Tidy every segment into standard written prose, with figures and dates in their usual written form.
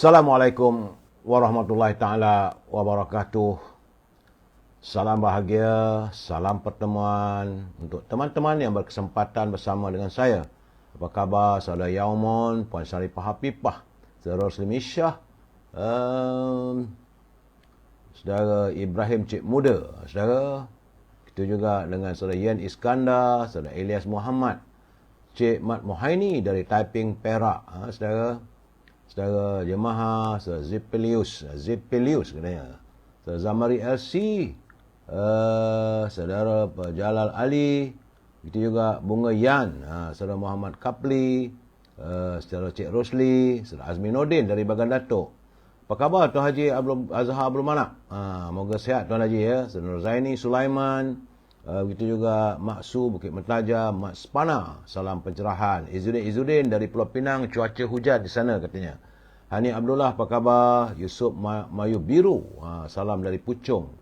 Assalamualaikum warahmatullahi ta'ala wabarakatuh. Salam bahagia, salam pertemuan untuk teman-teman yang berkesempatan bersama dengan saya. Apa khabar saudara Yaumon, Puan Syarifah Hafifah, saudara Rosli Syah, saudara Ibrahim Cik Muda, saudara. Kita juga dengan saudara Yen Iskandar, saudara Ilyas Muhammad, Cik Mat Mohaini dari Taiping Perak, saudara. Saudara Jemaah, saudara Zipelius katanya. Saudara Zamari LC, saudara Jalal Ali, itu juga Bunga Yan, saudara Muhammad Kapli, saudara Cik Rosli, saudara Azminuddin dari Bagan Datuk. Apa khabar Tuan Haji Azhar Abdul Manak? Moga sihat Tuan Haji ya. Saudara Zaini Sulaiman, begitu juga Maksu Bukit Mentaja, Mak Spana, salam pencerahan. Izzuddin dari Pulau Pinang, cuaca hujan di sana katanya. Hani Abdullah, apa khabar? Yusuf Mayu Biru, salam dari Puchong.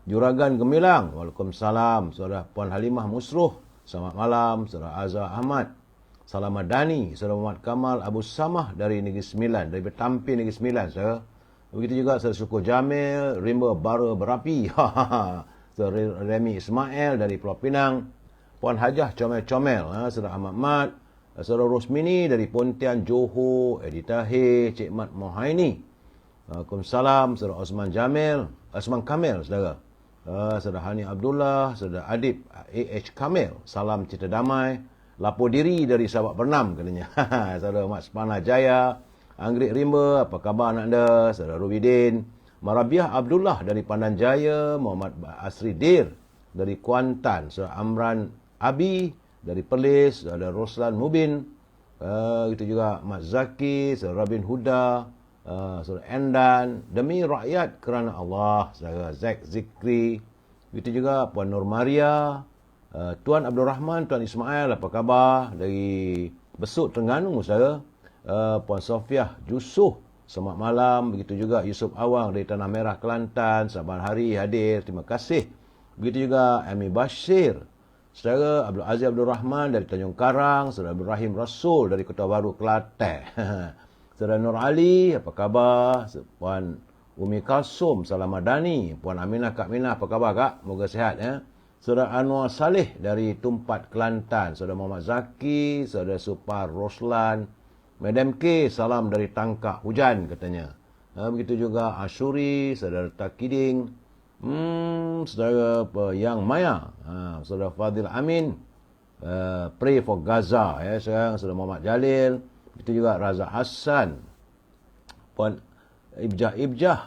Juragan Gemilang, waalaikumsalam. Saudara Puan Halimah Musruh, selamat malam. Saudara Azhar Ahmad, salam Madani. Saudara Muhammad Kamal Abu Samah dari Negeri Sembilan, dari Betampi Negeri Sembilan, saudara. Begitu juga Saudara Suku Jamil, Rimba Bara Berapi. Saudara Remy Ismail dari Pulau Pinang, Puan Hajah Comel-Comel, Saudara Ahmad Mat, Saudara Rosmini dari Pontian Johor, Edi Tahir, Cik Mat Mohaini. Waalaikumsalam. Saudara Osman Kamil, saudara. Saudara Hani Abdullah, Saudara Adib A.H. Kamil, salam cita damai. Lapor diri dari Sabak Bernam katanya. Saudara Mat Spana Jaya, Anggrik Rimba, apa khabar anak anda? Saudara Rubidin, Marabiah Abdullah dari Pandan Jaya, Muhammad Asri Dir dari Kuantan, Saudara Amran Abi dari Perlis, Saudara Roslan Mubin, itu juga Mat Zaki, Saudara Rabin Huda, Saudara Endan, demi rakyat kerana Allah, Saudara Zack Zikri, itu juga Puan Nur Maria, Tuan Abdul Rahman, Tuan Ismail, apa khabar dari Besut Terengganu, saudara. Puan Sofiah Yusuh, selamat malam. Begitu juga Yusuf Awang dari Tanah Merah, Kelantan, saban hari hadir, terima kasih. Begitu juga Ami Bashir, saudara Abdul Aziz Abdul Rahman dari Tanjung Karang, saudara Abdul Rahim Rasul dari Kota Baru, Kelantan. Saudara Nur Ali, apa khabar? Puan Umi Kalsum, salam Madani. Puan Aminah, Kak Minah, apa khabar Kak? Moga sihat ya. Saudara Anwar Saleh dari Tumpat, Kelantan. Saudara Muhammad Zaki, saudara Supar Roslan, Madam K, salam dari Tangkak Hujan katanya. Begitu juga Ashuri, saudara Takiding, saudara Yang Maya, saudara Fadil Amin, Pray for Gaza ya sekarang, saudara Muhammad Jalil. Begitu juga Razak Hassan, Puan Ibjah,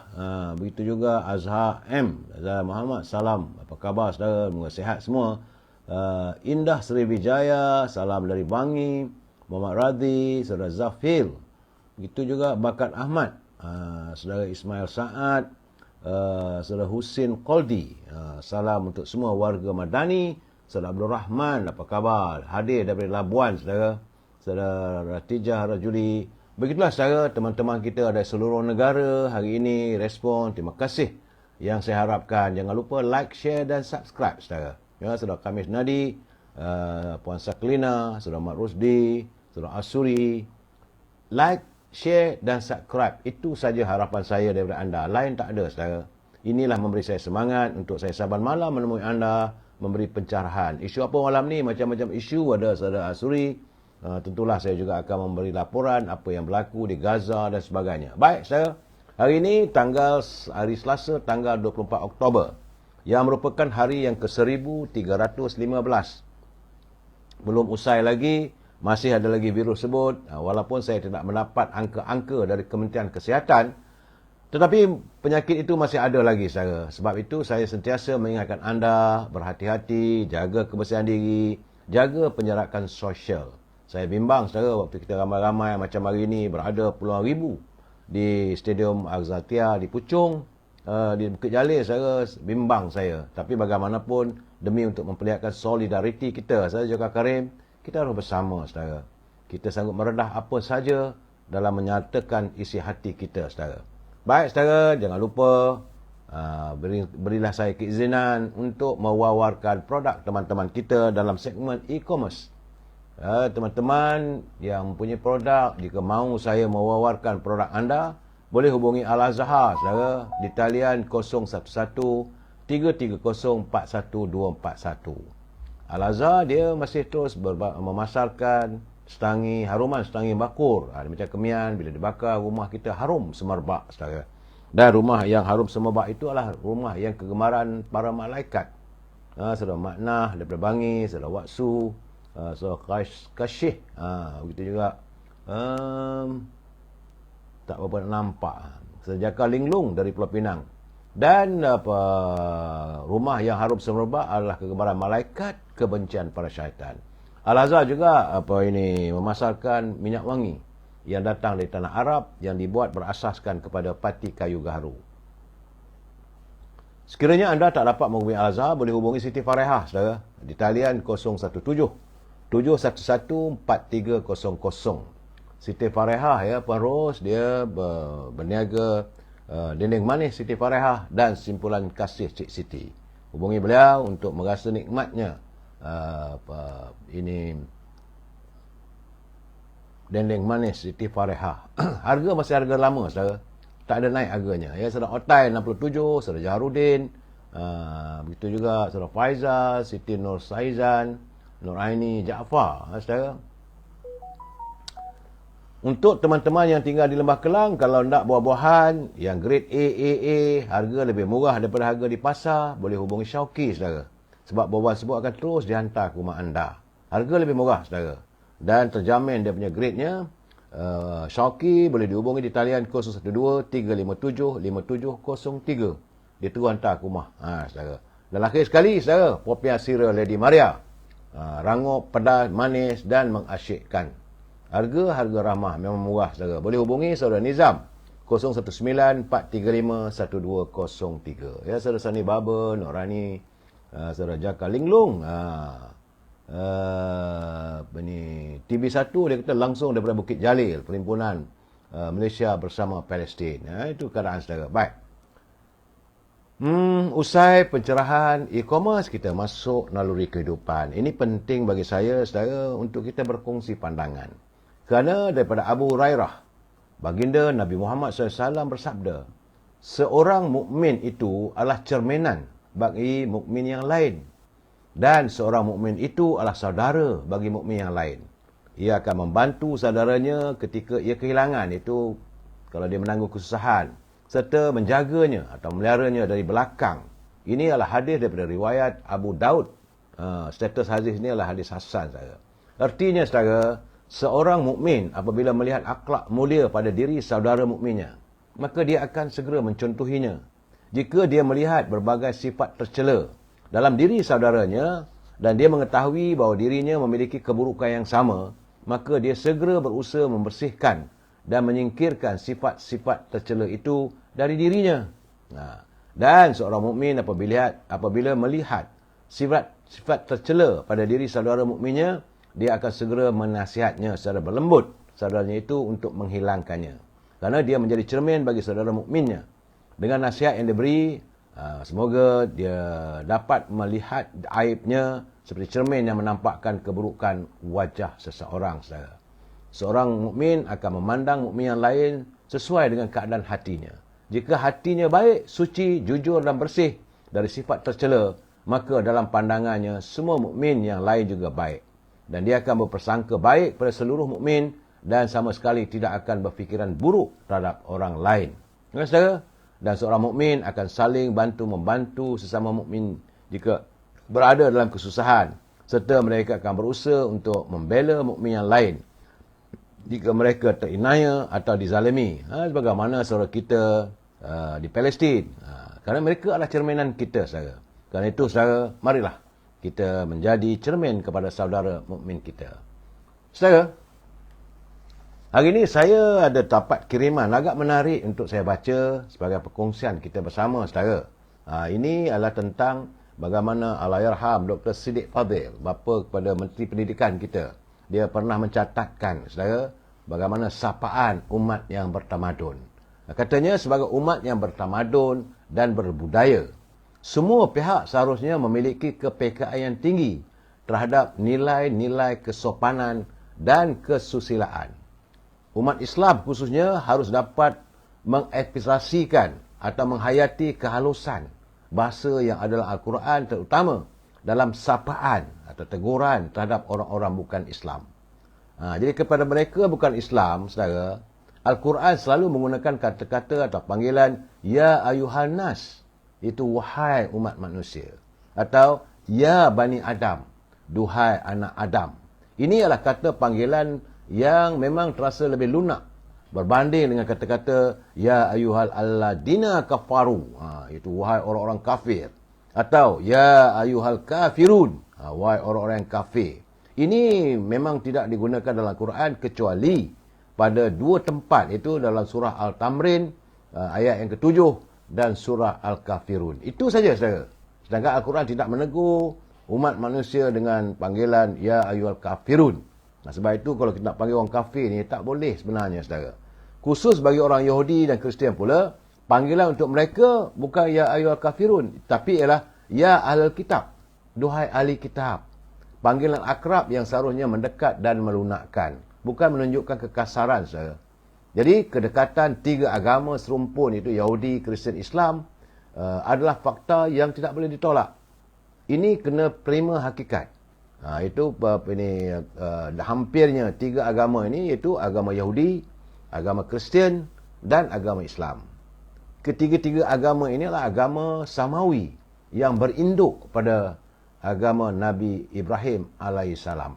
begitu juga Azhar M, Azhar Muhammad, salam. Apa khabar saudara? Semoga sihat semua. Indah Sriwijaya, salam dari Bangi, Muhammad Radhi, saudara Zafil. Begitu juga Bakat Ahmad, saudara Ismail Saad, saudara Husin Qaldi. Salam untuk semua warga Madani. Saudara Abdul Rahman, apa khabar? Hadir dari Labuan, saudara. Saudara Ratijah Rajuli. Begitulah saudara, teman-teman kita dari seluruh negara hari ini respon. Terima kasih. Yang saya harapkan, jangan lupa like, share dan subscribe saudara. Ya, saudara Kamis Nadi, Puan Saklina, saudara Mat Rusdi, saudara Asuri. Like, share dan subscribe. Itu saja harapan saya daripada anda. Lain tak ada saudara. Inilah memberi saya semangat untuk saya saban malam menemui anda, memberi pencerahan. Isu apa malam ni? Macam-macam isu ada saudara Asuri. Tentulah saya juga akan memberi laporan apa yang berlaku di Gaza dan sebagainya. Baik saudara. Hari ini hari Selasa tanggal 24 Oktober. Yang merupakan hari yang ke-1315. Belum usai lagi, masih ada lagi virus tersebut. Walaupun saya tidak mendapat angka-angka dari Kementerian Kesihatan, tetapi penyakit itu masih ada lagi saudara. Sebab itu saya sentiasa mengingatkan anda berhati-hati, jaga kebersihan diri, jaga penjarakan sosial. Saya bimbang saudara waktu kita ramai-ramai macam hari ini berada puluhan ribu di Stadium Azatia di Puchong, di Bukit Jalil, saudara, bimbang saya. Tapi bagaimanapun demi untuk memperlihatkan solidariti kita, saya juga Karim, kita harus bersama saudara. Kita sanggup meredah apa saja dalam menyatakan isi hati kita saudara. Baik saudara, jangan lupa berilah saya keizinan untuk mewawarkan produk teman-teman kita dalam segmen e-commerce. Teman-teman yang mempunyai produk, jika mahu saya mewawarkan produk anda, boleh hubungi Al-Azhar, saudara, di talian 011-330-41241. Al-Azhar dia masih terus memasarkan haruman setangi bakur. Dia macam kemian, bila dibakar, rumah kita harum semerbak, saudara. Dan rumah yang harum semerbak itu adalah rumah yang kegemaran para malaikat. Saudara Maknah daripada Bangi, saudara Waksu, saudara Kasyih, begitu juga tak berapa nak nampak, Sejaka Linglung dari Pulau Pinang. Dan rumah yang harum semerbak adalah kegemaran malaikat, kebencian para syaitan. Al-Azhar juga memasarkan minyak wangi yang datang dari tanah Arab yang dibuat berasaskan kepada pati kayu gaharu. Sekiranya anda tak dapat menghubungi Al-Azhar, boleh hubungi Siti Farehah, saudara, di talian 017-711-4300. Siti Farehah, ya, penerus dia berniaga dendeng manis Siti Farehah dan simpulan kasih Cik Siti. Hubungi beliau untuk merasa nikmatnya dendeng manis Siti Farehah. Harga masih harga lama, saudara. Tak ada naik harganya. Ya, saudara Otai 67, saudara Jaharudin, begitu juga saudara Faizal, Siti Nur Saizan, Nur Aini Jaafar, saudara. Untuk teman-teman yang tinggal di Lembah Kelang, kalau nak buah-buahan yang grade A, harga lebih murah daripada harga di pasar, boleh hubungi Syauqi, saudara. Sebab buah-buahan tersebut akan terus dihantar ke rumah anda. Harga lebih murah, saudara. Dan terjamin dia punya grade-nya. Syauqi boleh dihubungi di talian 012-357-5703. Dia terus hantar ke rumah, saudara. Dan akhir sekali, saudara, popiah sirih Lady Maria. Rangup, pedas, manis dan mengasyikkan. Harga ramah, memang murah, saudara. Boleh hubungi saudara Nizam 019-435-1203. Ya, saudara Sani Baba, Norani, saudara Jaka Linglung, TB1 dia kata langsung daripada Bukit Jalil, Perhimpunan Malaysia bersama Palestin. Itu keadaan, saudara. Baik. Usai pencerahan e-commerce, kita masuk naluri kehidupan. Ini penting bagi saya, saudara, untuk kita berkongsi pandangan. Kerana daripada Abu Hurairah, baginda Nabi Muhammad SAW bersabda, seorang mukmin itu adalah cerminan bagi mukmin yang lain. Dan seorang mukmin itu adalah saudara bagi mukmin yang lain. Ia akan membantu saudaranya ketika ia kehilangan, itu kalau dia menanggung kesusahan, serta menjaganya atau meliharanya dari belakang. Ini adalah hadis daripada riwayat Abu Daud. Status hadis ini adalah hadis hasan, saudara. Artinya, saudara, seorang mukmin apabila melihat akhlak mulia pada diri saudara mukminnya, maka dia akan segera mencontohinya. Jika dia melihat berbagai sifat tercela dalam diri saudaranya dan dia mengetahui bahawa dirinya memiliki keburukan yang sama, maka dia segera berusaha membersihkan dan menyingkirkan sifat-sifat tercela itu dari dirinya. Dan seorang mukmin apabila melihat sifat tercela pada diri saudara mukminnya, dia akan segera menasihatnya secara berlembut saudaranya itu untuk menghilangkannya. Kerana dia menjadi cermin bagi saudara mukminnya. Dengan nasihat yang diberi, semoga dia dapat melihat aibnya seperti cermin yang menampakkan keburukan wajah seseorang, saudara. Seorang mukmin akan memandang mukmin yang lain sesuai dengan keadaan hatinya. Jika hatinya baik, suci, jujur dan bersih dari sifat tercela, maka dalam pandangannya semua mukmin yang lain juga baik. Dan dia akan berpersangka baik pada seluruh mukmin dan sama sekali tidak akan berfikiran buruk terhadap orang lain. Saudara, dan seorang mukmin akan saling bantu-membantu sesama mukmin jika berada dalam kesusahan, serta mereka akan berusaha untuk membela mukmin yang lain jika mereka terinaya atau dizalimi. Sebagaimana saudara kita di Palestin. Kerana mereka adalah cerminan kita, saudara. Kerana itu, saudara, marilah kita menjadi cermin kepada saudara mukmin kita. Saudara, hari ini saya ada dapat kiriman agak menarik untuk saya baca sebagai perkongsian kita bersama, saudara. Ini adalah tentang bagaimana Allahyarham Dr. Siddiq Fadil, bapa kepada Menteri Pendidikan kita. Dia pernah mencatatkan, saudara, bagaimana sapaan umat yang bertamadun. Katanya, sebagai umat yang bertamadun dan berbudaya, semua pihak seharusnya memiliki kepekaan yang tinggi terhadap nilai-nilai kesopanan dan kesusilaan. Umat Islam khususnya harus dapat mengekspresikan atau menghayati kehalusan bahasa yang adalah Al-Quran, terutama dalam sapaan atau teguran terhadap orang-orang bukan Islam. Jadi kepada mereka bukan Islam, saudara, Al-Quran selalu menggunakan kata-kata atau panggilan Ya ayuhan nas, itu wahai umat manusia. Atau Ya bani Adam, duhai anak Adam. Ini adalah kata panggilan yang memang terasa lebih lunak berbanding dengan kata-kata Ya ayuhal alladina kafaru, itu wahai orang-orang kafir. Atau Ya ayuhal kafirun, wahai orang-orang yang kafir. Ini memang tidak digunakan dalam Quran kecuali pada dua tempat, itu dalam surah Al-Tamrin ayat yang ke-7 dan surah Al-Kafirun. Itu saja, saudara. Sedangkan Al-Quran tidak menegur umat manusia dengan panggilan Ya ayyuhal kafirun. Sebab itu kalau kita nak panggil orang kafir ni tak boleh sebenarnya, saudara. Khusus bagi orang Yahudi dan Kristian pula, panggilan untuk mereka bukan Ya ayyuhal kafirun, tapi ialah Ya ahlul kitab, duhai ahli kitab. Panggilan akrab yang seharusnya mendekat dan melunakkan, bukan menunjukkan kekasaran, saudara. Jadi kedekatan tiga agama serumpun, itu Yahudi, Kristian, Islam, adalah fakta yang tidak boleh ditolak. Ini kena terima hakikat. Itu hampirnya tiga agama ini, iaitu agama Yahudi, agama Kristian dan agama Islam. Ketiga-tiga agama ini adalah agama samawi yang berinduk kepada agama Nabi Ibrahim alaihissalam.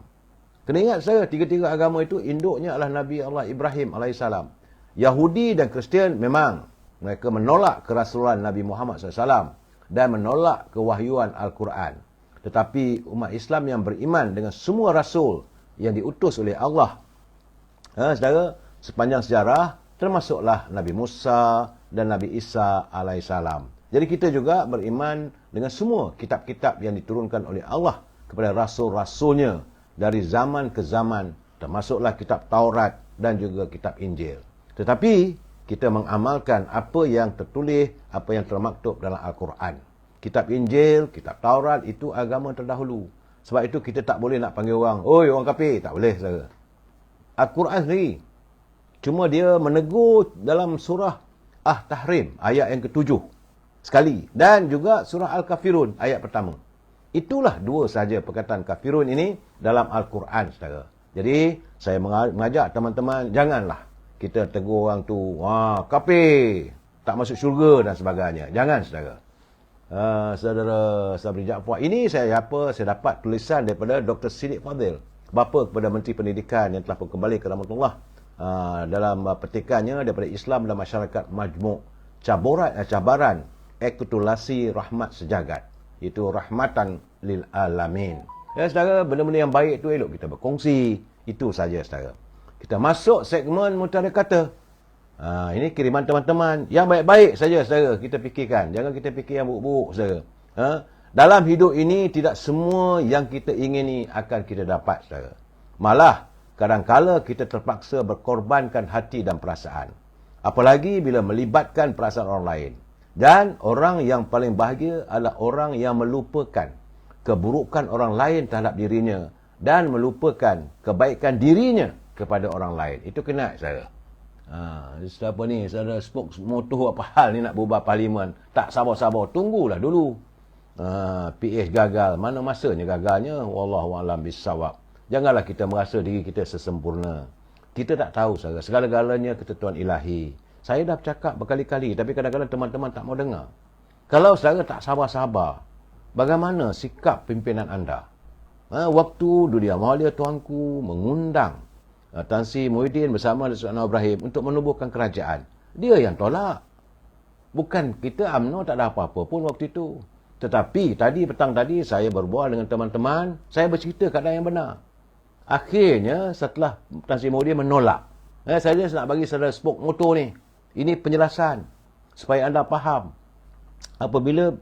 Kena ingat, saya tiga-tiga agama itu induknya adalah Nabi Allah Ibrahim alaihissalam. Yahudi dan Kristian memang mereka menolak kerasulan Nabi Muhammad SAW dan menolak kewahyuan Al-Quran. Tetapi umat Islam yang beriman dengan semua rasul yang diutus oleh Allah, saudara, sepanjang sejarah, termasuklah Nabi Musa dan Nabi Isa alaihissalam. Jadi kita juga beriman dengan semua kitab-kitab yang diturunkan oleh Allah kepada rasul-rasulnya dari zaman ke zaman, termasuklah kitab Taurat dan juga kitab Injil. Tetapi kita mengamalkan apa yang tertulis, apa yang termaktub dalam Al-Quran. Kitab Injil, kitab Taurat itu agama terdahulu. Sebab itu kita tak boleh nak panggil orang, oi orang kafir, tak boleh, saudara. Al-Quran sendiri cuma dia menegur dalam surah At-Tahrim ayat yang ke-7 sekali, dan juga surah Al-Kafirun ayat pertama. Itulah dua sahaja perkataan kafirun ini dalam Al-Quran, saudara. Jadi saya mengajak teman-teman, janganlah kita tegur orang tu kafir, tak masuk syurga dan sebagainya. Jangan, saudara. Saudara Sabri Jaafar, ini saya dapat tulisan daripada Dr. Siddiq Fadil, bapa kepada Menteri Pendidikan yang telah pun kembali ke rahmatullah, dalam petikannya daripada Islam dan Masyarakat Majmuk, cabaran ekutulasi rahmat sejagat, itu rahmatan lil alamin. Ya, saudara, benda-benda yang baik tu elok kita berkongsi. Itu saja, saudara. Kita masuk segmen Mutiara Kata. Ini kiriman teman-teman yang baik-baik saja, saudara, kita fikirkan. Jangan kita fikir yang buruk-buruk, saudara. Dalam hidup ini tidak semua yang kita ingini akan kita dapat, saudara. Malah kadang-kala kita terpaksa berkorbankan hati dan perasaan, apalagi bila melibatkan perasaan orang lain. Dan orang yang paling bahagia adalah orang yang melupakan keburukan orang lain terhadap dirinya dan melupakan kebaikan dirinya kepada orang lain. Itu kena, saudara. Siapa ni, saudara spokesmotor apa hal ni nak berubah parlimen, tak sabar-sabar, tunggulah dulu. PH gagal, mana masanya gagalnya, wallahualam bisawab. Janganlah kita merasa diri kita sesempurna. Kita tak tahu, saudara, segala-galanya ketentuan ilahi. Saya dah bercakap berkali-kali, tapi kadang-kadang teman-teman tak mau dengar. Kalau saudara tak sabar-sabar, bagaimana sikap pimpinan anda? Waktu Dunia Mahalia Tuanku mengundang Tan Sri Muhyiddin bersama Datuk Anwar Ibrahim untuk menubuhkan kerajaan, dia yang tolak. Bukan kita, UMNO tak ada apa-apa pun waktu itu. Tetapi petang tadi saya berbual dengan teman-teman, saya bercerita keadaan yang benar. Akhirnya setelah Tan Sri Muhyiddin menolak, saya nak bagi saudara spok motor ni, ini penjelasan supaya anda faham. Apabila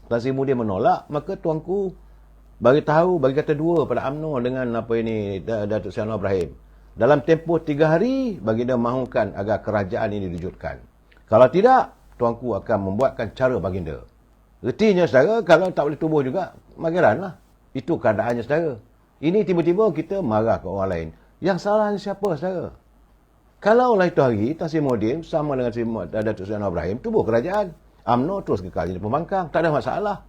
Tan Sri Muhyiddin menolak, maka tuanku bagi kata dua pada UMNO dengan Datuk Seri Anwar Ibrahim. Dalam tempoh 3 hari, baginda mahukan agar kerajaan ini diwujudkan. Kalau tidak, tuanku akan membuatkan cara baginda. Ertinya, saudara, kalau tak boleh tubuh juga, magiranlah. Itu keadaannya, saudara. Ini tiba-tiba kita marah ke orang lain. Yang salahnya siapa, saudara? Kalaulah itu hari Tan Sri Muhyiddin sama dengan Datuk Seri Anwar Ibrahim tubuh kerajaan, UMNO terus kekal jadi pembangkang, tak ada masalah.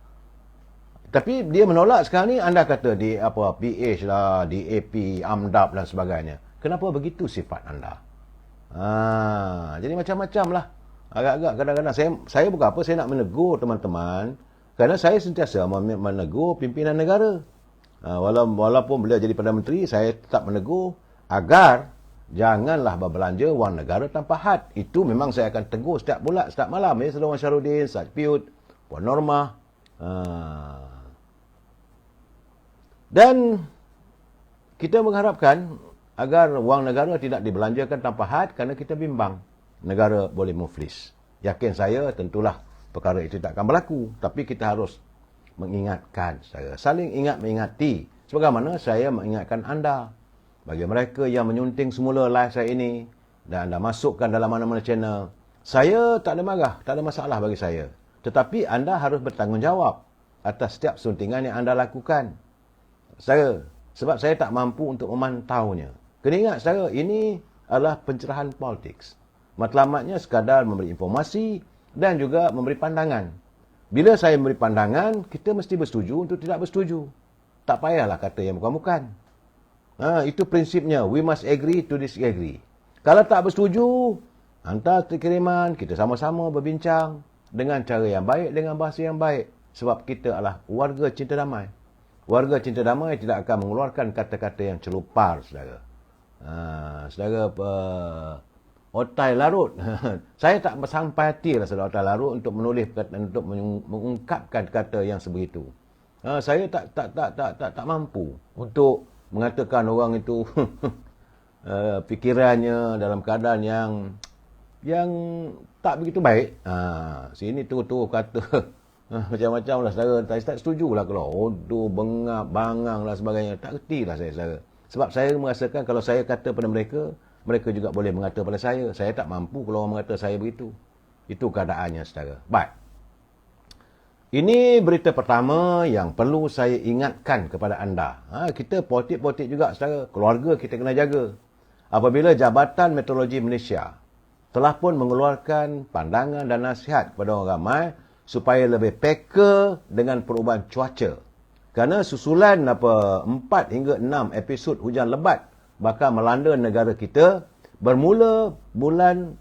Tapi dia menolak sekarang ni, anda kata di PH lah, DAP, AMDAP dan sebagainya. Kenapa begitu sifat anda? Jadi macam-macam lah. Agak-agak kadang-kadang saya bukan apa, saya nak menegur teman-teman, kerana saya sentiasa menegur pimpinan negara. Walaupun beliau jadi Perdana Menteri, saya tetap menegur agar janganlah berbelanja wang negara tanpa had. Itu memang saya akan tegur setiap malam. Saudara Wan Syarudin, Ustaz Piut, Puan Norma. Dan kita mengharapkan agar wang negara tidak dibelanjakan tanpa had, kerana kita bimbang negara boleh muflis. Yakin saya tentulah perkara itu tak akan berlaku. Tapi kita harus mengingatkan, saling ingat mengingati. Sebagaimana saya mengingatkan anda. Bagi mereka yang menyunting semula live saya ini dan anda masukkan dalam mana-mana channel, saya tak ada marah, tak ada masalah bagi saya. Tetapi anda harus bertanggungjawab atas setiap suntingan yang anda lakukan. Sebab saya tak mampu untuk memantaunya. Kena ingat saudara, ini adalah pencerahan politik. Matlamatnya sekadar memberi informasi dan juga memberi pandangan. Bila saya memberi pandangan, kita mesti bersetuju untuk tidak bersetuju. Tak payahlah kata yang bukan-bukan. Itu prinsipnya. We must agree to disagree. Kalau tak bersetuju, hantar kiriman, kita sama-sama berbincang dengan cara yang baik, dengan bahasa yang baik. Sebab kita adalah warga cinta damai. Warga cinta damai tidak akan mengeluarkan kata-kata yang celupar, saudara. Saudara Otai Larut. Saya tak sampai hati lah saudara Otai Larut untuk menulis, untuk mengungkapkan kata yang sebegitu. Saya tak mampu untuk mengatakan orang itu fikirannya dalam keadaan yang tak begitu baik. Sini tu kata macam-macam lah saudara. Saya tak setuju lah kalau bengap, bangang lah sebagainya. Tak kerti lah saya saudara. Sebab saya merasakan kalau saya kata pada mereka, mereka juga boleh mengata pada saya. Saya tak mampu kalau orang mengata saya begitu. Itu keadaannya saudara. Baik. Ini berita pertama yang perlu saya ingatkan kepada anda. Kita politik-politik juga, saudara. Keluarga kita kena jaga. Apabila Jabatan Meteorologi Malaysia telah pun mengeluarkan pandangan dan nasihat kepada orang ramai supaya lebih peka dengan perubahan cuaca. Kerana susulan 4 hingga 6 episod hujan lebat bakal melanda negara kita bermula bulan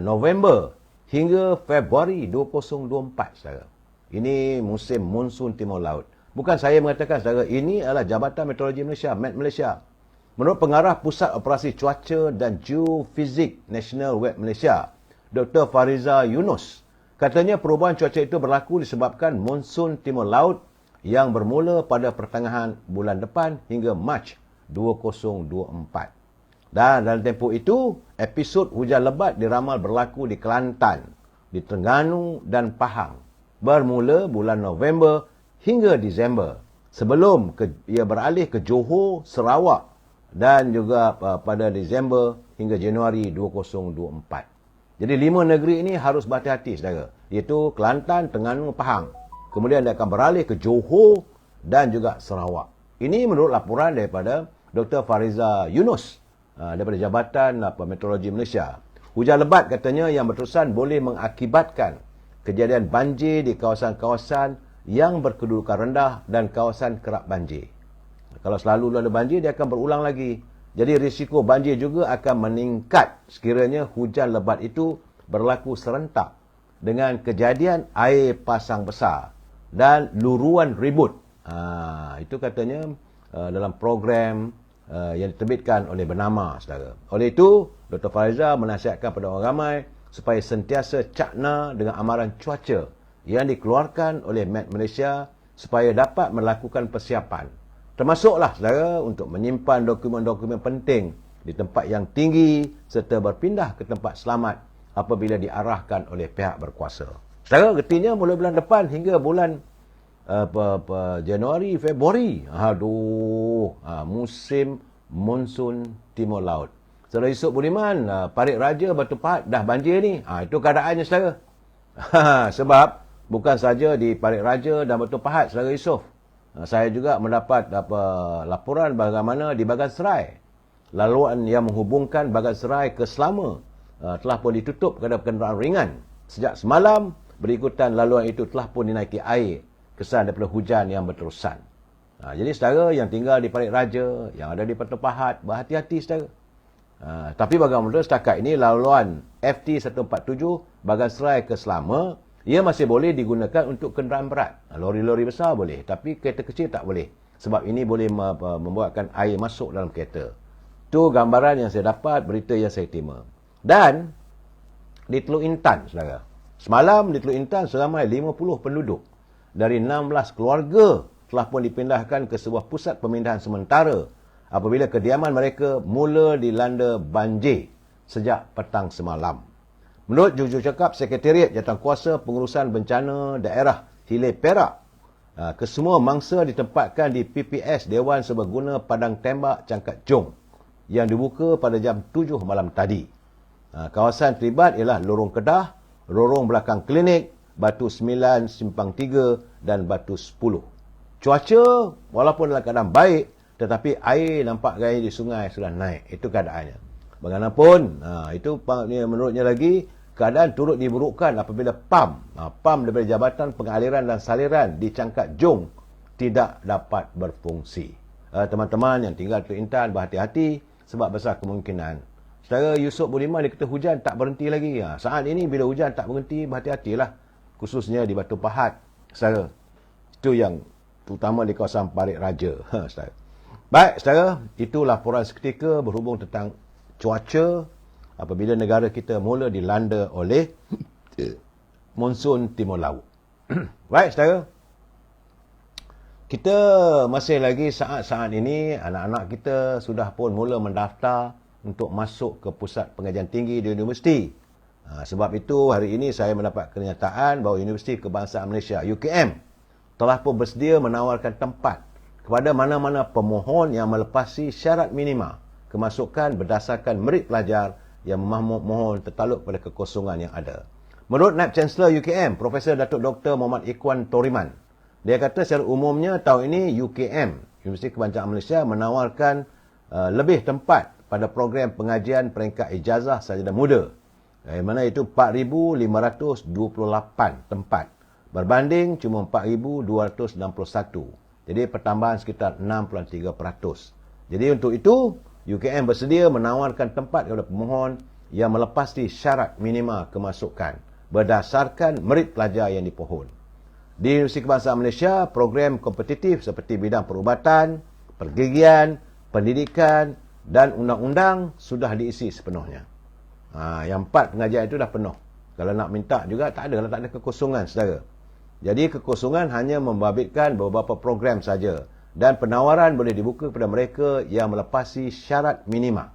November hingga Februari 2024, saudara. Ini musim monsun Timur Laut. Bukan saya mengatakan, saudara. Ini adalah Jabatan Meteorologi Malaysia, Met Malaysia. Menurut pengarah Pusat Operasi Cuaca dan Geofizik National Web Malaysia, Dr. Fariza Yunus, katanya perubahan cuaca itu berlaku disebabkan monsun Timur Laut yang bermula pada pertengahan bulan depan hingga Mac 2024. Dan dalam tempoh itu, episod hujan lebat diramal berlaku di Kelantan, di Terengganu dan Pahang bermula bulan November hingga Disember, sebelum ia beralih ke Johor, Sarawak dan juga pada Disember hingga Januari 2024. Jadi 5 negeri ini harus berhati-hati, saudara, iaitu Kelantan, Terengganu, Pahang. Kemudian dia akan beralih ke Johor dan juga Sarawak. Ini menurut laporan daripada Dr. Fariza Yunus daripada Jabatan Meteorologi Malaysia. Hujan lebat katanya yang berterusan boleh mengakibatkan kejadian banjir di kawasan-kawasan yang berkedudukan rendah dan kawasan kerap banjir. Kalau selalu ada banjir, dia akan berulang lagi. Jadi risiko banjir juga akan meningkat sekiranya hujan lebat itu berlaku serentak dengan kejadian air pasang besar dan luruan ribut. Itu katanya dalam program yang diterbitkan oleh Bernama, saudara. Oleh itu, Dr. Fariza menasihatkan kepada orang ramai supaya sentiasa cakna dengan amaran cuaca yang dikeluarkan oleh Met Malaysia supaya dapat melakukan persiapan. Termasuklah, saudara, untuk menyimpan dokumen-dokumen penting di tempat yang tinggi serta berpindah ke tempat selamat apabila diarahkan oleh pihak berkuasa. Saudara, artinya mulai bulan depan hingga bulan Januari, Februari. Musim monsun Timur Laut. Saudara Yusuf Budiman, Parit Raja, Batu Pahat dah banjir ni. Itu keadaannya, saudara. Sebab bukan saja di Parit Raja dan Batu Pahat, saudara Yusuf. Saya juga mendapat laporan bagaimana di Bagan Serai. laluan yang menghubungkan Baganserai ke Selama telah pun ditutup kepada kenderaan ringan. Sejak semalam, berikutan laluan itu telah pun dinaiki air kesan daripada hujan yang berterusan. Jadi saudara yang tinggal di Parit Raja, yang ada di Patu Pahat, berhati-hati saudara. Tapi bagaimana setakat ini laluan FT 147 Baganserai ke Selama, ia masih boleh digunakan untuk kenderaan berat. Lori-lori besar boleh, tapi kereta kecil tak boleh. Sebab ini boleh membuatkan air masuk dalam kereta. Itu gambaran yang saya dapat, berita yang saya terima. Dan di Teluk Intan, saudara. Semalam di Teluk Intan seramai 50 penduduk dari 16 keluarga telah pun dipindahkan ke sebuah pusat pemindahan sementara apabila kediaman mereka mula dilanda banjir sejak petang semalam. Menurut jurucakap Sekretariat Jawatankuasa Pengurusan Bencana Daerah Hilir Perak, kesemua mangsa ditempatkan di PPS Dewan Serbaguna Padang Tembak Cangkat Jong yang dibuka pada jam 7 malam tadi. Kawasan terlibat ialah Lorong Kedah, Lorong Belakang Klinik, Batu 9, Simpang 3 dan Batu 10. Cuaca walaupun dalam keadaan baik, tetapi air nampak gaya di sungai sudah naik. Itu keadaannya. Bagaimanapun, itu menurutnya lagi, keadaan turut diburukkan apabila PAM daripada Jabatan Pengaliran dan Saliran di Cangkat Jong tidak dapat berfungsi. Teman-teman yang tinggal di Intan, berhati-hati sebab besar kemungkinan. Saudara Yusof Budiman dia kata hujan tak berhenti lagi. Saat ini bila hujan tak berhenti, berhati-hatilah. Khususnya di Batu Pahat. Saudara, itu yang terutama di kawasan Parit Raja. Saudara. Baik, saudara, itu laporan seketika berhubung tentang cuaca apabila negara kita mula dilanda oleh monsun timur laut. Baik, saudara. Kita masih lagi saat-saat ini, anak-anak kita sudah pun mula mendaftar untuk masuk ke pusat pengajian tinggi di universiti. Sebab itu, hari ini saya mendapat kenyataan bahawa Universiti Kebangsaan Malaysia, UKM, telah pun bersedia menawarkan tempat kepada mana-mana pemohon yang melepasi syarat minima kemasukan berdasarkan merit pelajar yang memohon tertaluk pada kekosongan yang ada. Menurut Naib Chancellor UKM, Profesor Datuk Dr. Muhammad Ikhwan Toriman, dia kata secara umumnya tahun ini UKM, Universiti Kebangsaan Malaysia, menawarkan lebih tempat pada program pengajian peringkat ijazah sarjana muda. Mana itu 4,528 tempat. Berbanding cuma 4,261. Jadi pertambahan sekitar 63%. Jadi untuk itu, UKM bersedia menawarkan tempat kepada pemohon yang melepasi syarat minima kemasukan berdasarkan merit pelajar yang dipohon. Di Universiti Kebangsaan Malaysia, program kompetitif seperti bidang perubatan, pergigian, pendidikan dan undang-undang sudah diisi sepenuhnya. Yang 4 pengajian itu dah penuh. Kalau nak minta juga tak ada, kalau tak ada kekosongan, saudara. Jadi kekosongan hanya membabitkan beberapa program saja dan penawaran boleh dibuka kepada mereka yang melepasi syarat minima.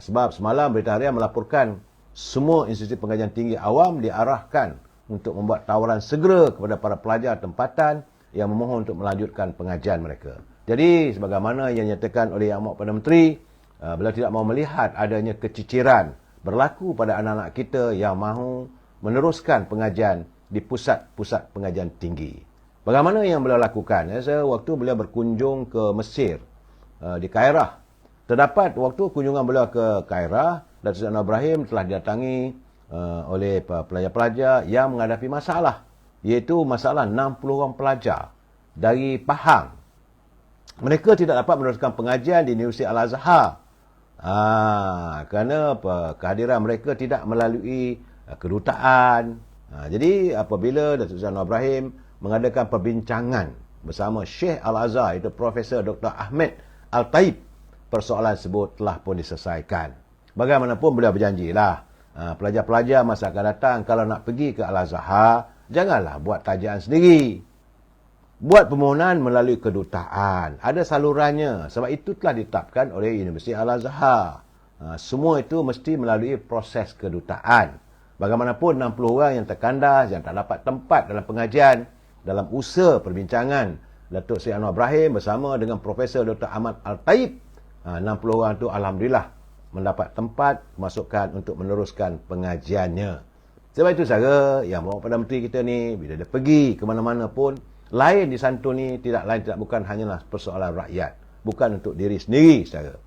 Sebab semalam Berita Harian melaporkan semua institusi pengajian tinggi awam diarahkan untuk membuat tawaran segera kepada para pelajar tempatan yang memohon untuk melanjutkan pengajian mereka. Jadi sebagaimana yang dinyatakan oleh Yang Amat Perdana Menteri, beliau tidak mahu melihat adanya keciciran berlaku pada anak-anak kita yang mahu meneruskan pengajian di pusat-pusat pengajian tinggi. Bagaimana yang beliau lakukan? Saya waktu beliau berkunjung ke Mesir, di Kairah, terdapat waktu kunjungan beliau ke Kairah, Datuk Seri Anwar Ibrahim telah didatangi oleh pelajar-pelajar yang menghadapi masalah, iaitu masalah 60 orang pelajar dari Pahang. Mereka tidak dapat meneruskan pengajian di Universiti Al-Azhar kerana kehadiran mereka tidak melalui kedutaan. Jadi apabila Datuk Seri Anwar Ibrahim mengadakan perbincangan bersama Syekh Al-Azhar, itu Profesor Dr. Ahmed Al-Taib, persoalan tersebut telah pun diselesaikan. Bagaimanapun beliau berjanjilah, pelajar-pelajar masa akan datang kalau nak pergi ke Al-Azhar, janganlah buat tajaan sendiri. Buat permohonan melalui kedutaan. Ada salurannya. Sebab itu telah ditetapkan oleh Universiti Al-Azhar. Semua itu mesti melalui proses kedutaan. Bagaimanapun 60 orang yang terkandas, yang tak dapat tempat dalam pengajian, dalam usaha perbincangan Datuk Seri Anwar Ibrahim bersama dengan Profesor Dr. Ahmad Al-Taib, 60 orang itu alhamdulillah mendapat tempat masukan untuk meneruskan pengajiannya. Sebab itu sahaja yang Bapak Perdana Menteri kita ni, bila dia pergi ke mana-mana pun, lain disantuni, tidak lain tidak bukan hanyalah persoalan rakyat, bukan untuk diri sendiri, saudara.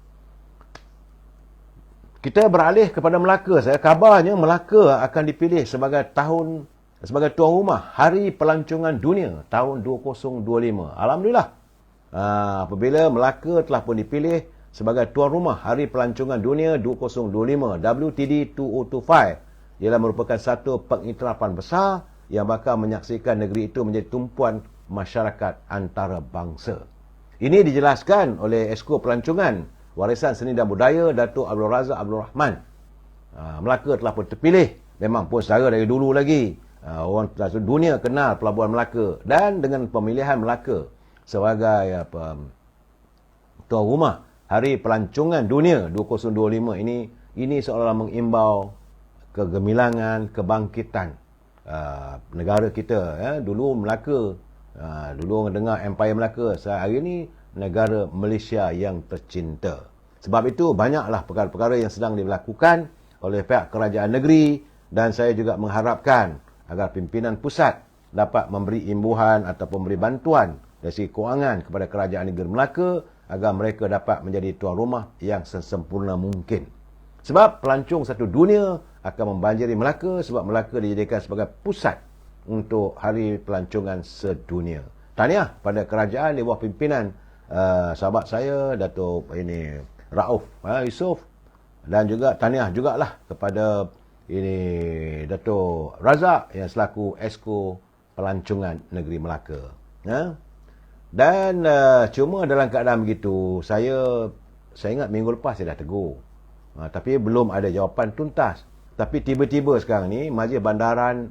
Kita beralih kepada Melaka. Kabarnya Melaka akan dipilih sebagai tuan rumah Hari Pelancongan Dunia tahun 2025. Alhamdulillah. Apabila Melaka telah pun dipilih sebagai tuan rumah Hari Pelancongan Dunia 2025 WTD 2025, ialah merupakan satu pengiktirafan besar yang bakal menyaksikan negeri itu menjadi tumpuan masyarakat antarabangsa. Ini dijelaskan oleh Esko Pelancongan Warisan Seni dan Budaya Datuk Abdul Razak Abdul Rahman. Melaka telah pun terpilih. Memang pun secara dari dulu lagi. Orang dunia kenal Pelabuhan Melaka. Dan dengan pemilihan Melaka sebagai tuan rumah Hari Pelancongan Dunia 2025 ini seolah-olah mengimbau kegemilangan, kebangkitan negara kita. Dulu Melaka, dulu orang dengar Empire Melaka. Hari ini negara Malaysia yang tercinta. Sebab itu banyaklah perkara-perkara yang sedang dilakukan oleh pihak kerajaan negeri, dan saya juga mengharapkan agar pimpinan pusat dapat memberi imbuhan ataupun memberi bantuan dari segi kewangan kepada kerajaan negeri Melaka agar mereka dapat menjadi tuan rumah yang sesempurna mungkin. Sebab pelancong satu dunia akan membanjiri Melaka, sebab Melaka dijadikan sebagai pusat untuk Hari Pelancongan Sedunia. Tahniah pada kerajaan di bawah pimpinan sahabat saya Datuk Rauf Yusof, dan juga tahniah jugalah kepada Datuk Razak yang selaku Esko Pelancongan Negeri Melaka. Dan cuma dalam keadaan begitu, saya ingat minggu lepas saya dah tegur. Tapi belum ada jawapan tuntas. Tapi tiba-tiba sekarang ni Majlis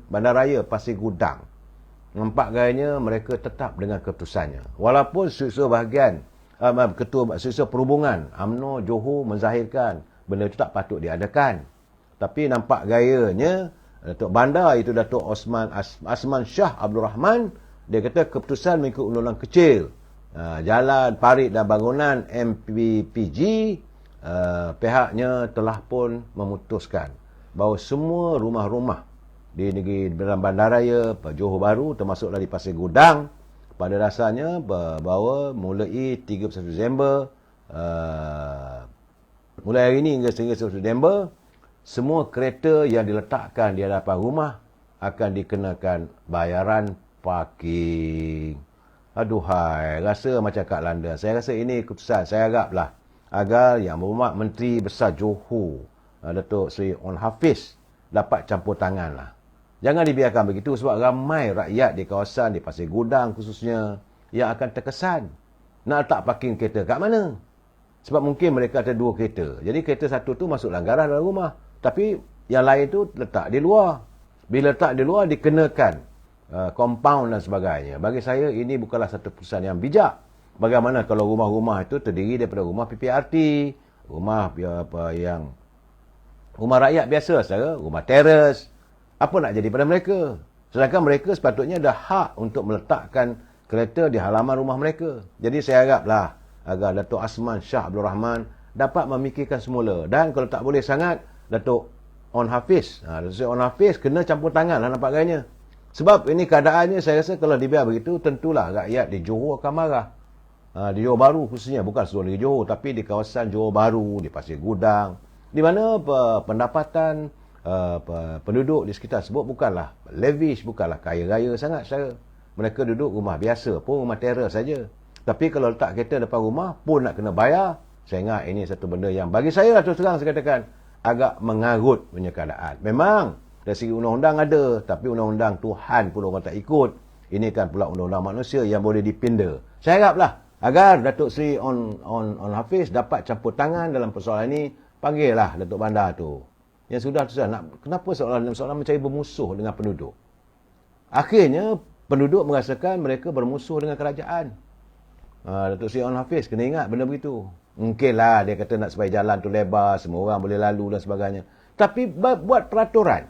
Bandaraya Pasir Gudang, nampak gayanya mereka tetap dengan keputusannya. Walaupun Setiausaha bahagian Ketua Setiausaha Perhubungan UMNO Johor menzahirkan benda itu tak patut diadakan. Tapi nampak gayanya Datuk Bandar itu Datuk Asman Shah Abdul Rahman, dia kata keputusan mengikut undang-undang kecil jalan, parit dan bangunan MPPG, pihaknya telah pun memutuskan bahawa semua rumah-rumah di negeri dalam bandaraya Johor Bahru termasuk dari Pasir Gudang, pada dasarnya bahawa mulai 31 Disember mulai hari ini hingga 31 Disember, semua kereta yang diletakkan di hadapan rumah akan dikenakan bayaran parking. Aduhai, rasa macam kat London. Saya rasa ini keputusan, saya haraplah agar Yang Berhormat Menteri Besar Johor Datuk Seri On Hafiz dapat campur tangan lah. Jangan dibiarkan begitu, sebab ramai rakyat di kawasan di Pasir Gudang khususnya yang akan terkesan nak letak parking kereta kat mana. Sebab mungkin mereka ada 2 kereta. Jadi kereta satu tu masuk langgaran dalam rumah, tapi yang lain tu letak di luar. Bila letak di luar dikenakan compound dan sebagainya. Bagi saya ini bukanlah satu keputusan yang bijak. Bagaimana kalau rumah-rumah itu terdiri daripada rumah PPRT, rumah rumah rakyat biasa saja, rumah teres. Apa nak jadi pada mereka? Sedangkan mereka sepatutnya ada hak untuk meletakkan kereta di halaman rumah mereka. Jadi saya haraplah agar Datuk Asman Shah Abdul Rahman dapat memikirkan semula. Dan kalau tak boleh sangat, Datuk On Hafiz, Datuk On Hafiz kena campur tangan lah nampak gayanya. Sebab ini keadaannya, saya rasa kalau dibiar begitu, tentulah rakyat di Johor akan marah. Di Johor Bahru khususnya, bukan seluruh negeri Johor, tapi di kawasan Johor Bahru, di Pasir Gudang, di mana pendapatan penduduk di sekitar sebut bukanlah lavish, bukanlah kaya raya sangat secara. Mereka duduk rumah biasa pun, rumah teres saja. Tapi kalau letak kereta depan rumah pun nak kena bayar. Saya ingat ini satu benda yang bagi saya lah terus terang saya katakan agak mengarut punya keadaan. Memang dari segi undang-undang ada, tapi undang-undang Tuhan pun orang tak ikut. Ini kan pula undang-undang manusia yang boleh dipinda. Saya haraplah agar Datuk Seri On Hafiz dapat campur tangan dalam persoalan ini. Panggillah Datuk Bandar tu. Yang sudah tu kenapa seolah-olah mencari bermusuh dengan penduduk. Akhirnya penduduk merasakan mereka bermusuh dengan kerajaan. Datuk Seri On Hafiz kena ingat benda begitu. Mungkinlah dia kata nak supaya jalan tu lebar, semua orang boleh lalu dan sebagainya. Tapi buat peraturan.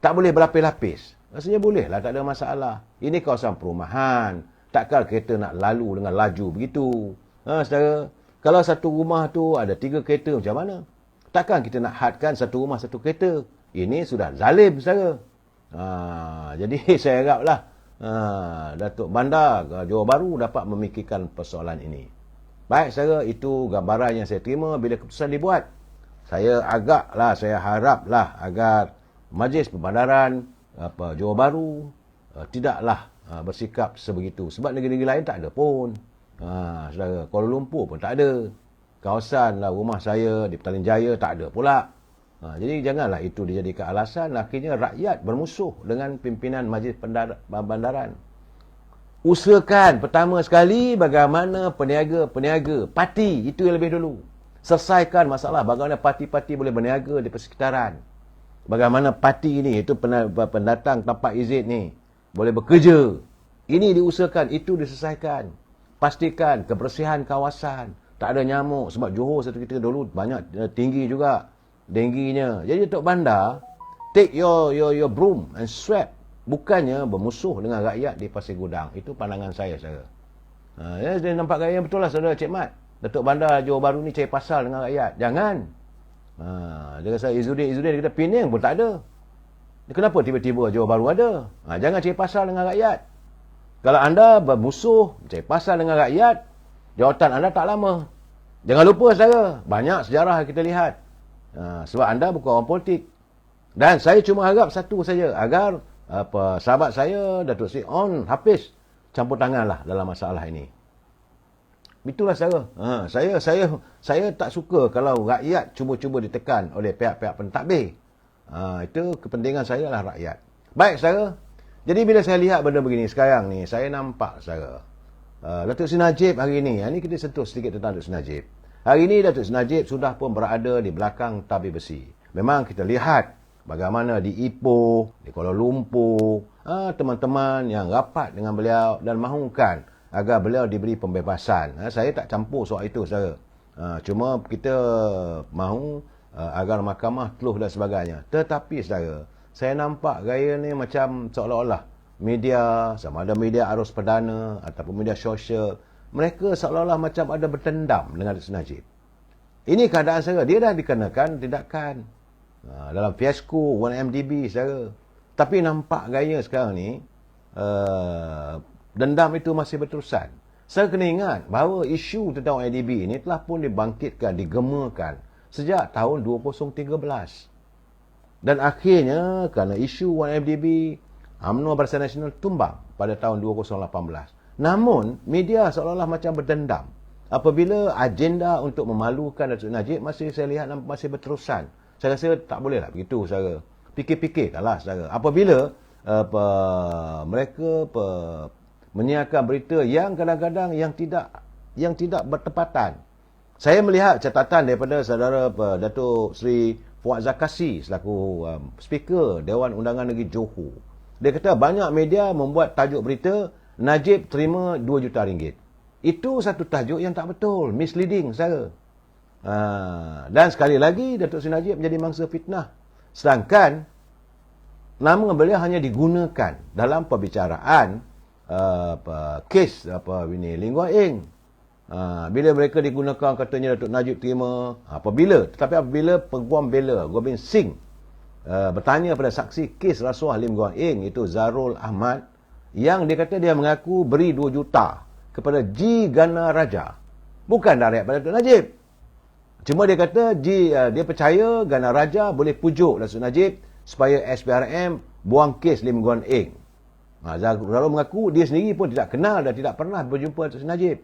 Tak boleh berlapis-lapis. Rasanya boleh lah, tak ada masalah. Ini kawasan perumahan. Takkan kereta nak lalu dengan laju begitu. Saudara, kalau satu rumah tu ada 3 kereta macam mana? Takkan kita nak hadkan satu rumah satu kereta. Ini sudah zalim, saudara. Jadi saya haraplah Datuk Bandar Johor Bahru dapat memikirkan persoalan ini. Baik, saudara, itu gambaran yang saya terima bila keputusan dibuat. saya haraplah agar Majlis Perbandaran Johor Bahru tidaklah bersikap sebegitu. Sebab negeri-negeri lain tak ada pun. Saudara, Kuala Lumpur pun tak ada. Kawasan rumah saya di Petaling Jaya tak ada pula. Jadi janganlah itu dijadikan alasan akhirnya rakyat bermusuh dengan pimpinan Majlis Perbandaran. Usahakan pertama sekali bagaimana peniaga-peniaga parti itu yang lebih dulu. Selesaikan masalah bagaimana parti-parti boleh berniaga di persekitaran. Bagaimana parti ini, itu pendatang tanpa izin ni, boleh bekerja. Ini diusahakan, itu diselesaikan. Pastikan kebersihan kawasan. Tak ada nyamuk. Sebab Johor satu kita dulu banyak tinggi juga dengginya. Jadi Tok Bandar, take your broom and sweep. Bukannya bermusuh dengan rakyat di Pasir Gudang. Itu pandangan saya, saudara. Dia nampak gaya yang betul lah, saudara Cik Mat. Datuk Bandar Johor Bahru ni cari pasal dengan rakyat. Jangan. Dia kata Izzuddin kita Penang pun tak ada. Kenapa tiba-tiba Johor Bahru ada? Jangan cari pasal dengan rakyat. Kalau anda bermusuh, cari pasal dengan rakyat, jawatan anda tak lama. Jangan lupa, saudara, banyak sejarah kita lihat. Sebab anda bukan orang politik. Dan saya cuma harap satu saja, agar sahabat saya, Datuk Seri On Hafiz, campur tanganlah dalam masalah ini. Itulah saudara. Saya tak suka kalau rakyat cuba-cuba ditekan oleh pihak-pihak pentadbir. Itu kepentingan saya lah rakyat. Baik saudara. Jadi bila saya lihat benda begini sekarang ni, saya nampak saudara. Datuk Seri Najib hari ini kita sentuh sedikit tentang Datuk Seri Najib. Hari ini Datuk Seri Najib sudah pun berada di belakang tabir besi. Memang kita lihat bagaimana di Ipoh, di Kuala Lumpur, teman-teman yang rapat dengan beliau dan mahukan agar beliau diberi pembebasan. Saya tak campur soal itu, saudara. Cuma kita mahu agar mahkamah teluh dan sebagainya. Tetapi, saudara, saya nampak gaya ni macam seolah-olah media, sama ada media arus perdana ataupun media sosial, mereka seolah-olah macam ada bertendam dengan Datuk Seri Najib. Ini keadaan, saudara. Dia dah dikenakan tindakan dalam fiasko 1MDB, saudara. Tapi nampak gaya sekarang ni, dendam itu masih berterusan. Saya kena ingat bahawa isu tentang IDB ini telah pun dibangkitkan, digemakan sejak tahun 2013. Dan akhirnya kerana isu 1MDB, UMNO Barisan Nasional tumbang pada tahun 2018. Namun, media seolah-olah macam berdendam apabila agenda untuk memalukan Datuk Najib masih saya lihat masih berterusan. Saya rasa tak bolehlah begitu, saudara. Fikir-fikirkanlah, saudara. Apabila mereka menyiarkan berita yang kadang-kadang yang tidak bertepatan. Saya melihat catatan daripada saudara Datuk Seri Fuad Zakasi selaku speaker Dewan Undangan Negeri Johor. Dia kata banyak media membuat tajuk berita Najib terima 2 juta ringgit. Itu satu tajuk yang tak betul, misleading, saudara. Dan sekali lagi Datuk Seri Najib menjadi mangsa fitnah. Sedangkan nama beliau hanya digunakan dalam perbicaraan kes Lee Kuan Eng. Bila mereka digunakan katanya Datuk Najib terima, tetapi apabila peguam bela Gobind Singh bertanya pada saksi kes rasuah Lee Kuan Eng, itu Zarul Ahmad, yang dia kata dia mengaku beri 2 juta kepada G Gana Raja, bukan direct pada Datuk Najib. Cuma dia kata dia percaya Gana Raja boleh pujuk Datuk Najib supaya SPRM buang kes Lee Kuan Eng. Zarul mengaku dia sendiri pun tidak kenal dan tidak pernah berjumpa Datuk Seri Najib.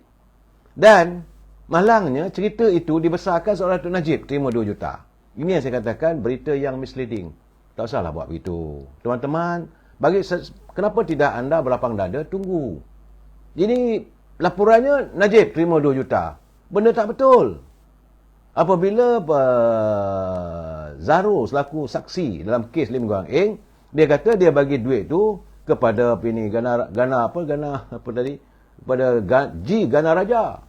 Dan malangnya cerita itu dibesarkan seolah Datuk Najib terima 2 juta. Ini yang saya katakan berita yang misleading. Tak usahlah buat begitu. Teman-teman, kenapa tidak anda berlapang dada tunggu. Ini laporannya Najib terima 2 juta. Benda tak betul. Apabila Zarul selaku saksi dalam kes Lee Kuan Eng, dia kata dia bagi duit tu kepada kepada G Gana Raja.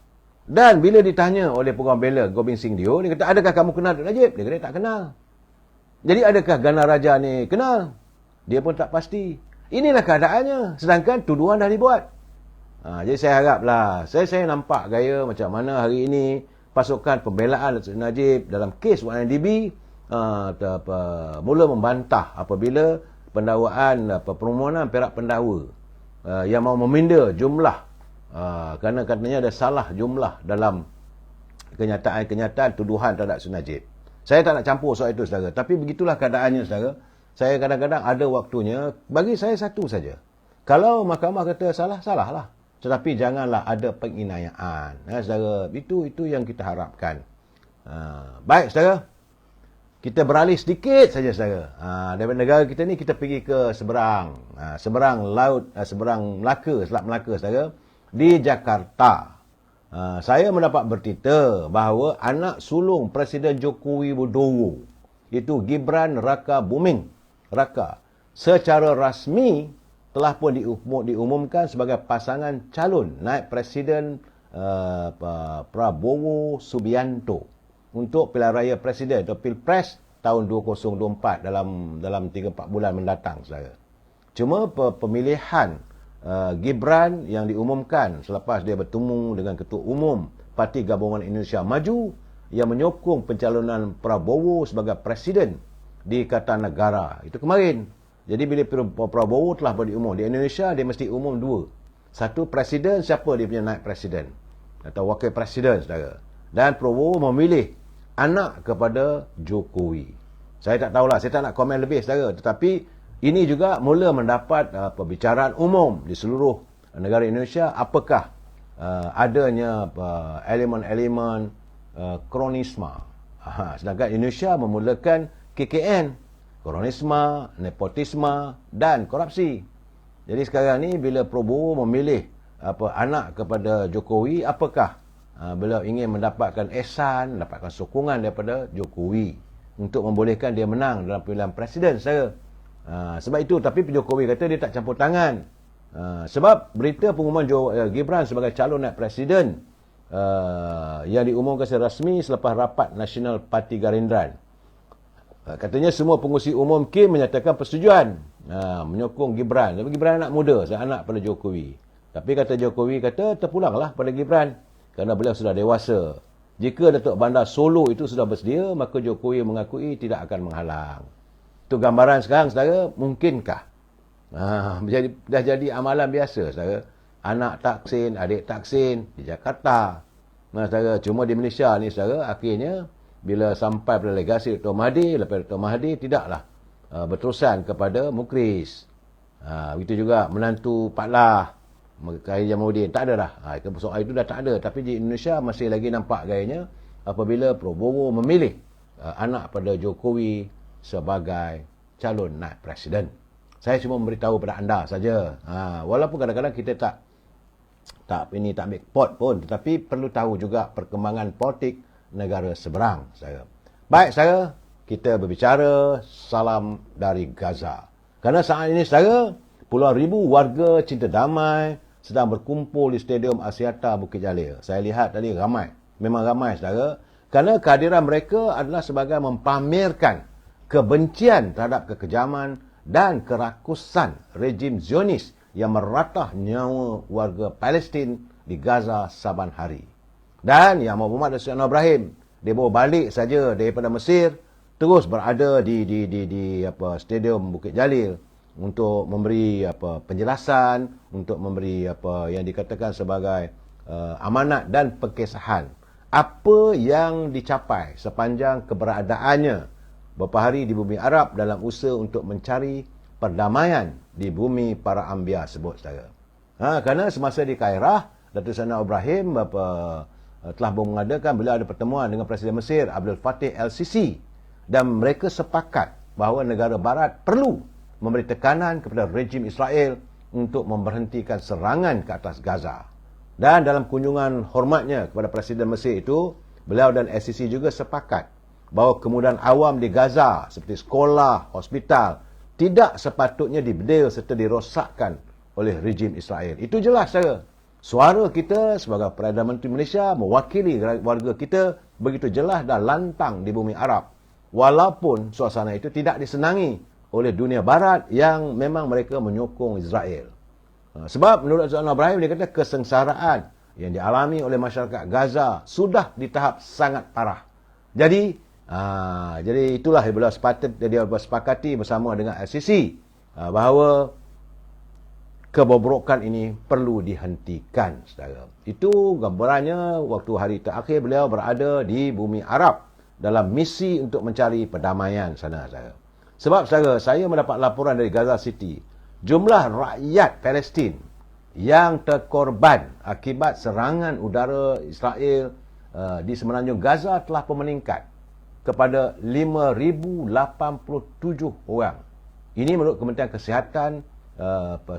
Dan bila ditanya oleh peguam bela Gobind Singh dia kata, adakah kamu kenal Datuk Najib? Dia kata tak kenal. Jadi adakah Gana Raja ni kenal? Dia pun tak pasti. Inilah keadaannya. Sedangkan tuduhan dah dibuat. Jadi saya haraplah, saya nampak gaya macam mana hari ini pasukan pembelaan Datuk Najib dalam kes 1MDB mula membantah apabila pendakwaan permohonan Perak Pendakwa yang mahu meminda jumlah kerana katanya ada salah jumlah dalam kenyataan tuduhan terhadap Najib. Saya tak nak campur soal itu, saudara. Tapi begitulah keadaannya, saudara. Saya kadang-kadang ada waktunya, bagi saya satu saja. Kalau mahkamah kata salah, salahlah. Tetapi janganlah ada penginayaan. Saudara, itu yang kita harapkan. Baik, saudara. Kita beralih sedikit saja, saudara. Daripada negara kita ni, kita pergi ke seberang. Seberang laut, seberang Melaka, Selat Melaka, saudara. Di Jakarta. Saya mendapat berita bahawa anak sulung Presiden Joko Widodo, itu Gibran Raka Buming Raka, secara rasmi telah pun diumumkan sebagai pasangan calon naib Presiden Prabowo Subianto untuk pilihan raya Presiden atau Pilpres tahun 2024 dalam 3-4 bulan mendatang, saudara. Cuma pemilihan Gibran yang diumumkan selepas dia bertemu dengan Ketua Umum Parti Gabungan Indonesia Maju yang menyokong pencalonan Prabowo sebagai Presiden di Kartanegara. Itu kemarin. Jadi bila Prabowo telah diumum di Indonesia, dia mesti umum dua. Satu Presiden, siapa dia punya naib Presiden atau Wakil Presiden, saudara. Dan Prabowo memilih anak kepada Jokowi. Saya tak tahulah, saya tak nak komen lebih, saudara. Tetapi ini juga mula mendapat perbicaraan umum di seluruh negara Indonesia. Apakah adanya elemen-elemen kronisma. Sedangkan Indonesia memulakan KKN, kronisma, nepotisme dan korupsi. Jadi sekarang ni bila Prabowo memilih anak kepada Jokowi, apakah beliau ingin mendapatkan ihsan, mendapatkan sokongan daripada Jokowi untuk membolehkan dia menang dalam pilihan presiden, saya. Sebab itu, tapi Jokowi kata dia tak campur tangan. Sebab berita pengumuman Gibran sebagai calon naib presiden yang diumumkan secara rasmi selepas rapat Nasional Parti Gerindra. Katanya semua pengurusi umum KIM menyatakan persetujuan menyokong Gibran. Tapi Gibran anak muda, anak pada Jokowi. Tapi kata Jokowi, terpulanglah pada Gibran kerana beliau sudah dewasa. Jika Datuk Bandar Solo itu sudah bersedia, maka Jokowi mengakui tidak akan menghalang. Itu gambaran sekarang, saudara. Mungkinkah? Dah jadi amalan biasa, saudara. Anak Taksin, adik Taksin di Jakarta. Saudara, cuma di Malaysia ni, saudara, akhirnya bila sampai pada legasi Dr. Mahathir, lepas Dr. Mahathir tidaklah berterusan kepada Mukris. Itu juga menantu Pak Lah, Khairy Jamaluddin, tak ada dah. Soal itu dah tak ada. Tapi di Indonesia masih lagi nampak gayanya apabila Prabowo memilih anak pada Jokowi sebagai calon naib presiden. Saya cuma memberitahu pada anda saja. Walaupun kadang-kadang kita tak ambil pot pun, tetapi perlu tahu juga perkembangan politik negara seberang, saya. Baik, saya, kita berbicara salam dari Gaza. Kerana saat ini, saya, puluhan ribu warga cinta damai sedang berkumpul di Stadium Axiata Bukit Jalil. Saya lihat tadi ramai. Memang ramai, saudara. Kerana kehadiran mereka adalah sebagai mempamerkan kebencian terhadap kekejaman dan kerakusan rejim Zionis yang meratah nyawa warga Palestin di Gaza saban hari. Dan yang Muhammad Rasulullah Ibrahim, dia bawa balik saja daripada Mesir, terus berada di Stadium Bukit Jalil untuk memberi penjelasan, untuk memberi yang dikatakan sebagai amanat dan pengesahan apa yang dicapai sepanjang keberadaannya beberapa hari di bumi Arab dalam usaha untuk mencari perdamaian di bumi para anbiya sebut, saudara. Kerana semasa di Kairah, Datuk Seri Ibrahim telah mengadakan, beliau ada pertemuan dengan Presiden Mesir Abdul Fattah El-Sisi, dan mereka sepakat bahawa negara barat perlu memberi tekanan kepada rejim Israel untuk memberhentikan serangan ke atas Gaza. Dan dalam kunjungan hormatnya kepada Presiden Mesir itu, beliau dan El-Sisi juga sepakat bahawa kemudahan awam di Gaza seperti sekolah, hospital tidak sepatutnya dibedil serta dirosakkan oleh rejim Israel. Itu jelas, saudara. Suara kita sebagai Perdana Menteri Malaysia mewakili warga kita begitu jelas dan lantang di bumi Arab. Walaupun suasana itu tidak disenangi oleh dunia barat yang memang mereka menyokong Israel. Sebab menurut Zul Ibrahim, dia kata kesengsaraan yang dialami oleh masyarakat Gaza sudah di tahap sangat parah. Jadi itulah dia bersepakati bersama dengan LCC bahawa kebobrokan ini perlu dihentikan, saudara. Itu gambarannya waktu hari terakhir beliau berada di bumi Arab dalam misi untuk mencari perdamaian sana, saudara. Sebab, saudara, saya mendapat laporan dari Gaza City, jumlah rakyat Palestin yang terkorban akibat serangan udara Israel di semenanjung Gaza telah pun meningkat kepada 5,087 orang. Ini menurut Kementerian Kesihatan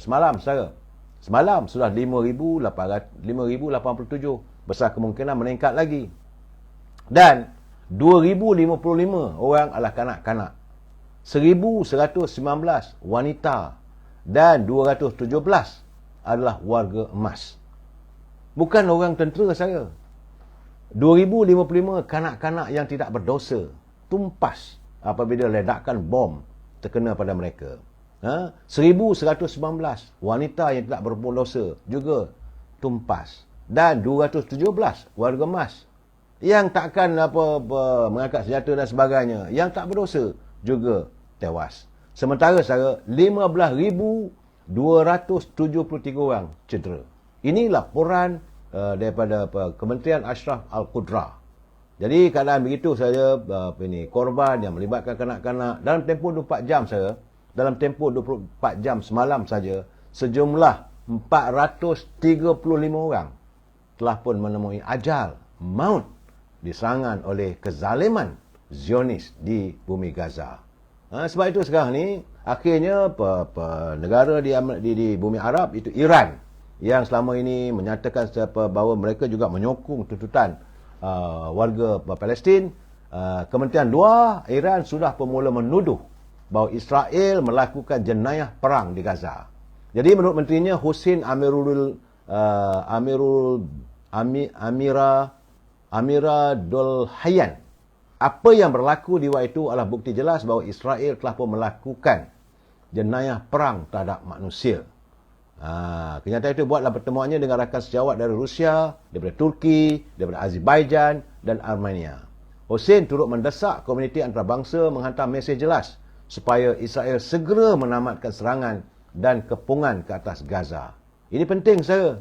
semalam, saudara. Semalam sudah 5,087. Besar kemungkinan meningkat lagi. Dan 2,055 orang adalah kanak-kanak. 1,119 wanita. Dan 217 adalah warga emas. Bukan orang tentera, saya. 2,055 kanak-kanak yang tidak berdosa tumpas apabila ledakan bom terkena pada mereka. 1,119 wanita yang tidak berdosa juga tumpas. Dan 217 warga emas yang takkan mengangkat senjata dan sebagainya, yang tak berdosa juga tewas. Sementara, saudara, 15,273 orang cedera. Ini laporan daripada Kementerian Ashraf Al-Qudrah. Jadi keadaan begitu saja, korban yang melibatkan kanak-kanak dalam tempoh 24 jam, saja. Dalam tempoh 24 jam semalam saja, sejumlah 435 orang telah pun menemui ajal maut diserangan oleh kezaliman Zionis di bumi Gaza. Sebab itu sekarang ni akhirnya negara di bumi Arab, itu Iran, yang selama ini menyatakan bahawa mereka juga menyokong tuntutan warga Palestin. Kementerian Luar Iran sudah mula menuduh bahawa Israel melakukan jenayah perang di Gaza. Jadi menurut menterinya Hussein Amira Dolhayan, apa yang berlaku di waktu itu adalah bukti jelas bahawa Israel telah pun melakukan jenayah perang terhadap manusia. Kenyataan itu buatlah pertemuannya dengan rakan sejawat dari Rusia, daripada Turki, daripada Azerbaijan dan Armenia. Hussein turut mendesak komuniti antarabangsa menghantar mesej jelas supaya Israel segera menamatkan serangan dan kepungan ke atas Gaza. Ini penting, saya.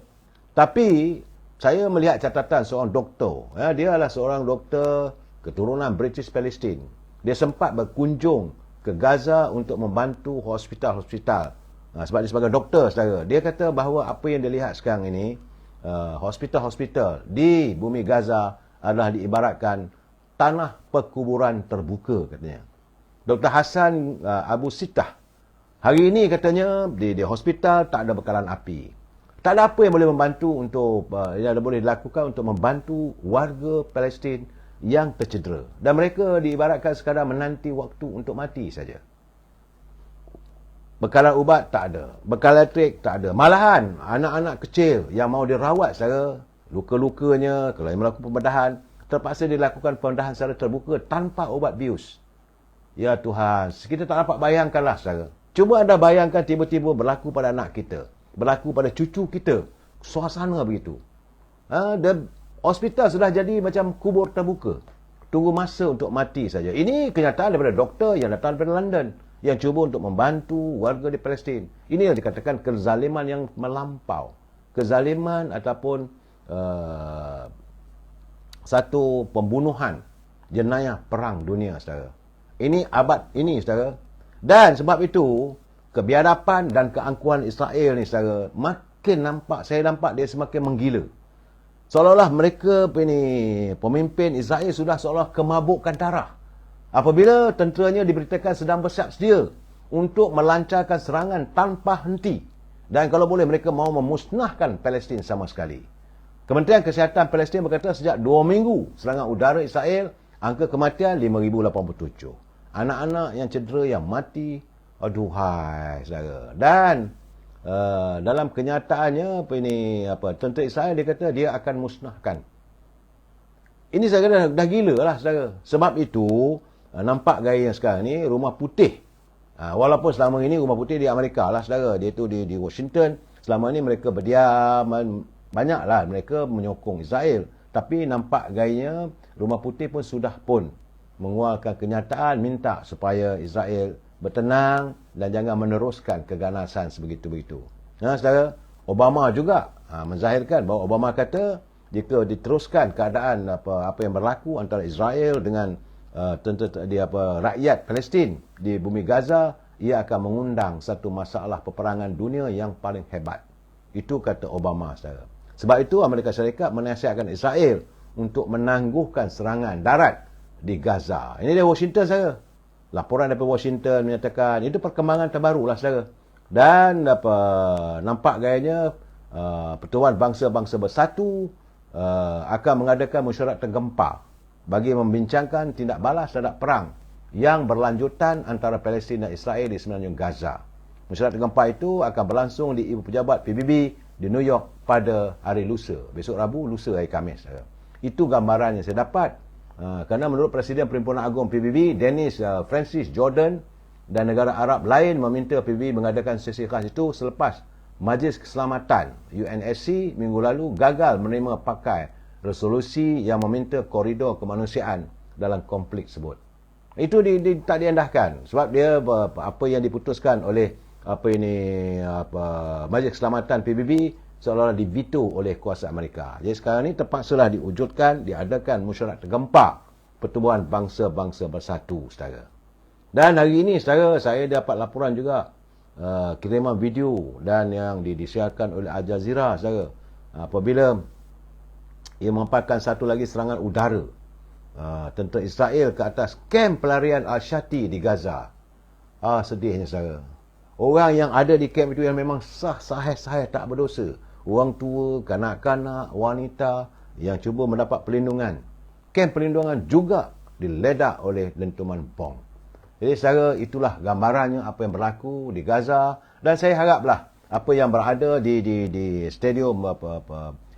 Tapi saya melihat catatan seorang doktor. Dia adalah seorang doktor keturunan British Palestine. Dia sempat berkunjung ke Gaza untuk membantu hospital-hospital. Sebab dia sebagai doktor, saudara. Dia kata bahawa apa yang dia lihat sekarang ini, hospital-hospital di bumi Gaza adalah diibaratkan tanah perkuburan terbuka, katanya. Dr. Hassan Abu Sittah, hari ini katanya di hospital tak ada bekalan api. Tak ada apa yang boleh membantu untuk yang boleh dilakukan untuk membantu warga Palestin yang tercedera. Dan mereka diibaratkan sekadar menanti waktu untuk mati saja. Bekalan ubat tak ada. Bekal elektrik tak ada. Malahan anak-anak kecil yang mahu dirawat secara luka-lukanya, kalau yang melakukan pembedahan, terpaksa dilakukan pembedahan secara terbuka tanpa ubat bius. Ya Tuhan, kita tak dapat bayangkanlah, saudara. Cuba anda bayangkan tiba-tiba berlaku pada anak kita, berlaku pada cucu kita, suasana begitu. Dan hospital sudah jadi macam kubur terbuka. Tunggu masa untuk mati saja. Ini kenyataan daripada doktor yang datang dari London, yang cuba untuk membantu warga di Palestin. Ini yang dikatakan kezaliman yang melampau. Kezaliman ataupun satu pembunuhan, jenayah perang dunia, saudara. Ini abad ini, saudara. Dan sebab itu, kebiadaban dan keangkuhan Israel ni, saudara, saya nampak dia semakin menggila. Seolah-olah mereka pemimpin Israel sudah seolah kemabukkan darah. Apabila tenteranya diberitakan sedang bersiap sedia untuk melancarkan serangan tanpa henti. Dan kalau boleh mereka mahu memusnahkan Palestin sama sekali. Kementerian Kesihatan Palestin berkata sejak 2 minggu serangan udara Israel, angka kematian 5,087. Anak-anak yang cedera, yang mati, aduhai, saudara. Dan dalam kenyataannya tentera Israel dia kata dia akan musnahkan. Ini saya kata dah gila lah, saudara. Sebab itu nampak gaya yang sekarang ni Rumah Putih. Walaupun selama ini Rumah Putih di Amerika lah, saudara. Dia tu di Washington. Selama ini mereka berdiam, banyaklah mereka menyokong Israel. Tapi nampak gayanya Rumah Putih pun sudah mengeluarkan kenyataan minta supaya Israel bertenang dan jangan meneruskan keganasan sebegitu-begitu. Saudara, Obama juga menzahirkan bahawa Obama kata jika diteruskan keadaan apa yang berlaku antara Israel dengan rakyat Palestin di bumi Gaza, ia akan mengundang satu masalah peperangan dunia yang paling hebat. Itu kata Obama, saudara. Sebab itu Amerika Syarikat menasihatkan Israel untuk menangguhkan serangan darat di Gaza. Ini dari Washington, saudara. Laporan daripada Washington menyatakan itu perkembangan terbaru lah, saudara. Dan nampak gayanya Pertubuhan Bangsa-Bangsa Bersatu akan mengadakan mesyuarat tergempar bagi membincangkan tindak balas terhadap perang yang berlanjutan antara Palestin dan Israel di semenanjung Gaza. Mesyuarat tergempar itu akan berlangsung di Ibu Pejabat PBB di New York pada hari lusa. Besok Rabu, lusa hari Khamis. Itu gambaran yang saya dapat. Kerana menurut Presiden Perhimpunan Agung PBB, Dennis Francis Jordan, dan negara Arab lain meminta PBB mengadakan sesi khas itu selepas Majlis Keselamatan UNSC minggu lalu gagal menerima pakai resolusi yang meminta koridor kemanusiaan dalam konflik tersebut. Itu tak diendahkan sebab dia apa yang diputuskan oleh Majlis Keselamatan PBB seolah-olah diveto oleh kuasa Amerika. Jadi sekarang ni terpaksalah diwujudkan, diadakan mesyuarat tergempar Pertubuhan Bangsa-Bangsa Bersatu, saudara. Dan hari ini, saudara, saya dapat laporan juga kiriman video dan yang disiarkan oleh Al Jazeera, saudara, apabila ia memaparkan satu lagi serangan udara tentera Israel ke atas kem pelarian Al-Shati di Gaza. Sedihnya, saudara. Orang yang ada di kem itu yang memang sahih tak berdosa. Orang tua, kanak-kanak, wanita yang cuba mendapat perlindungan. Kem perlindungan juga diledak oleh lentuman bom. Jadi secara itulah gambarannya apa yang berlaku di Gaza, dan saya haraplah apa yang berada di stadium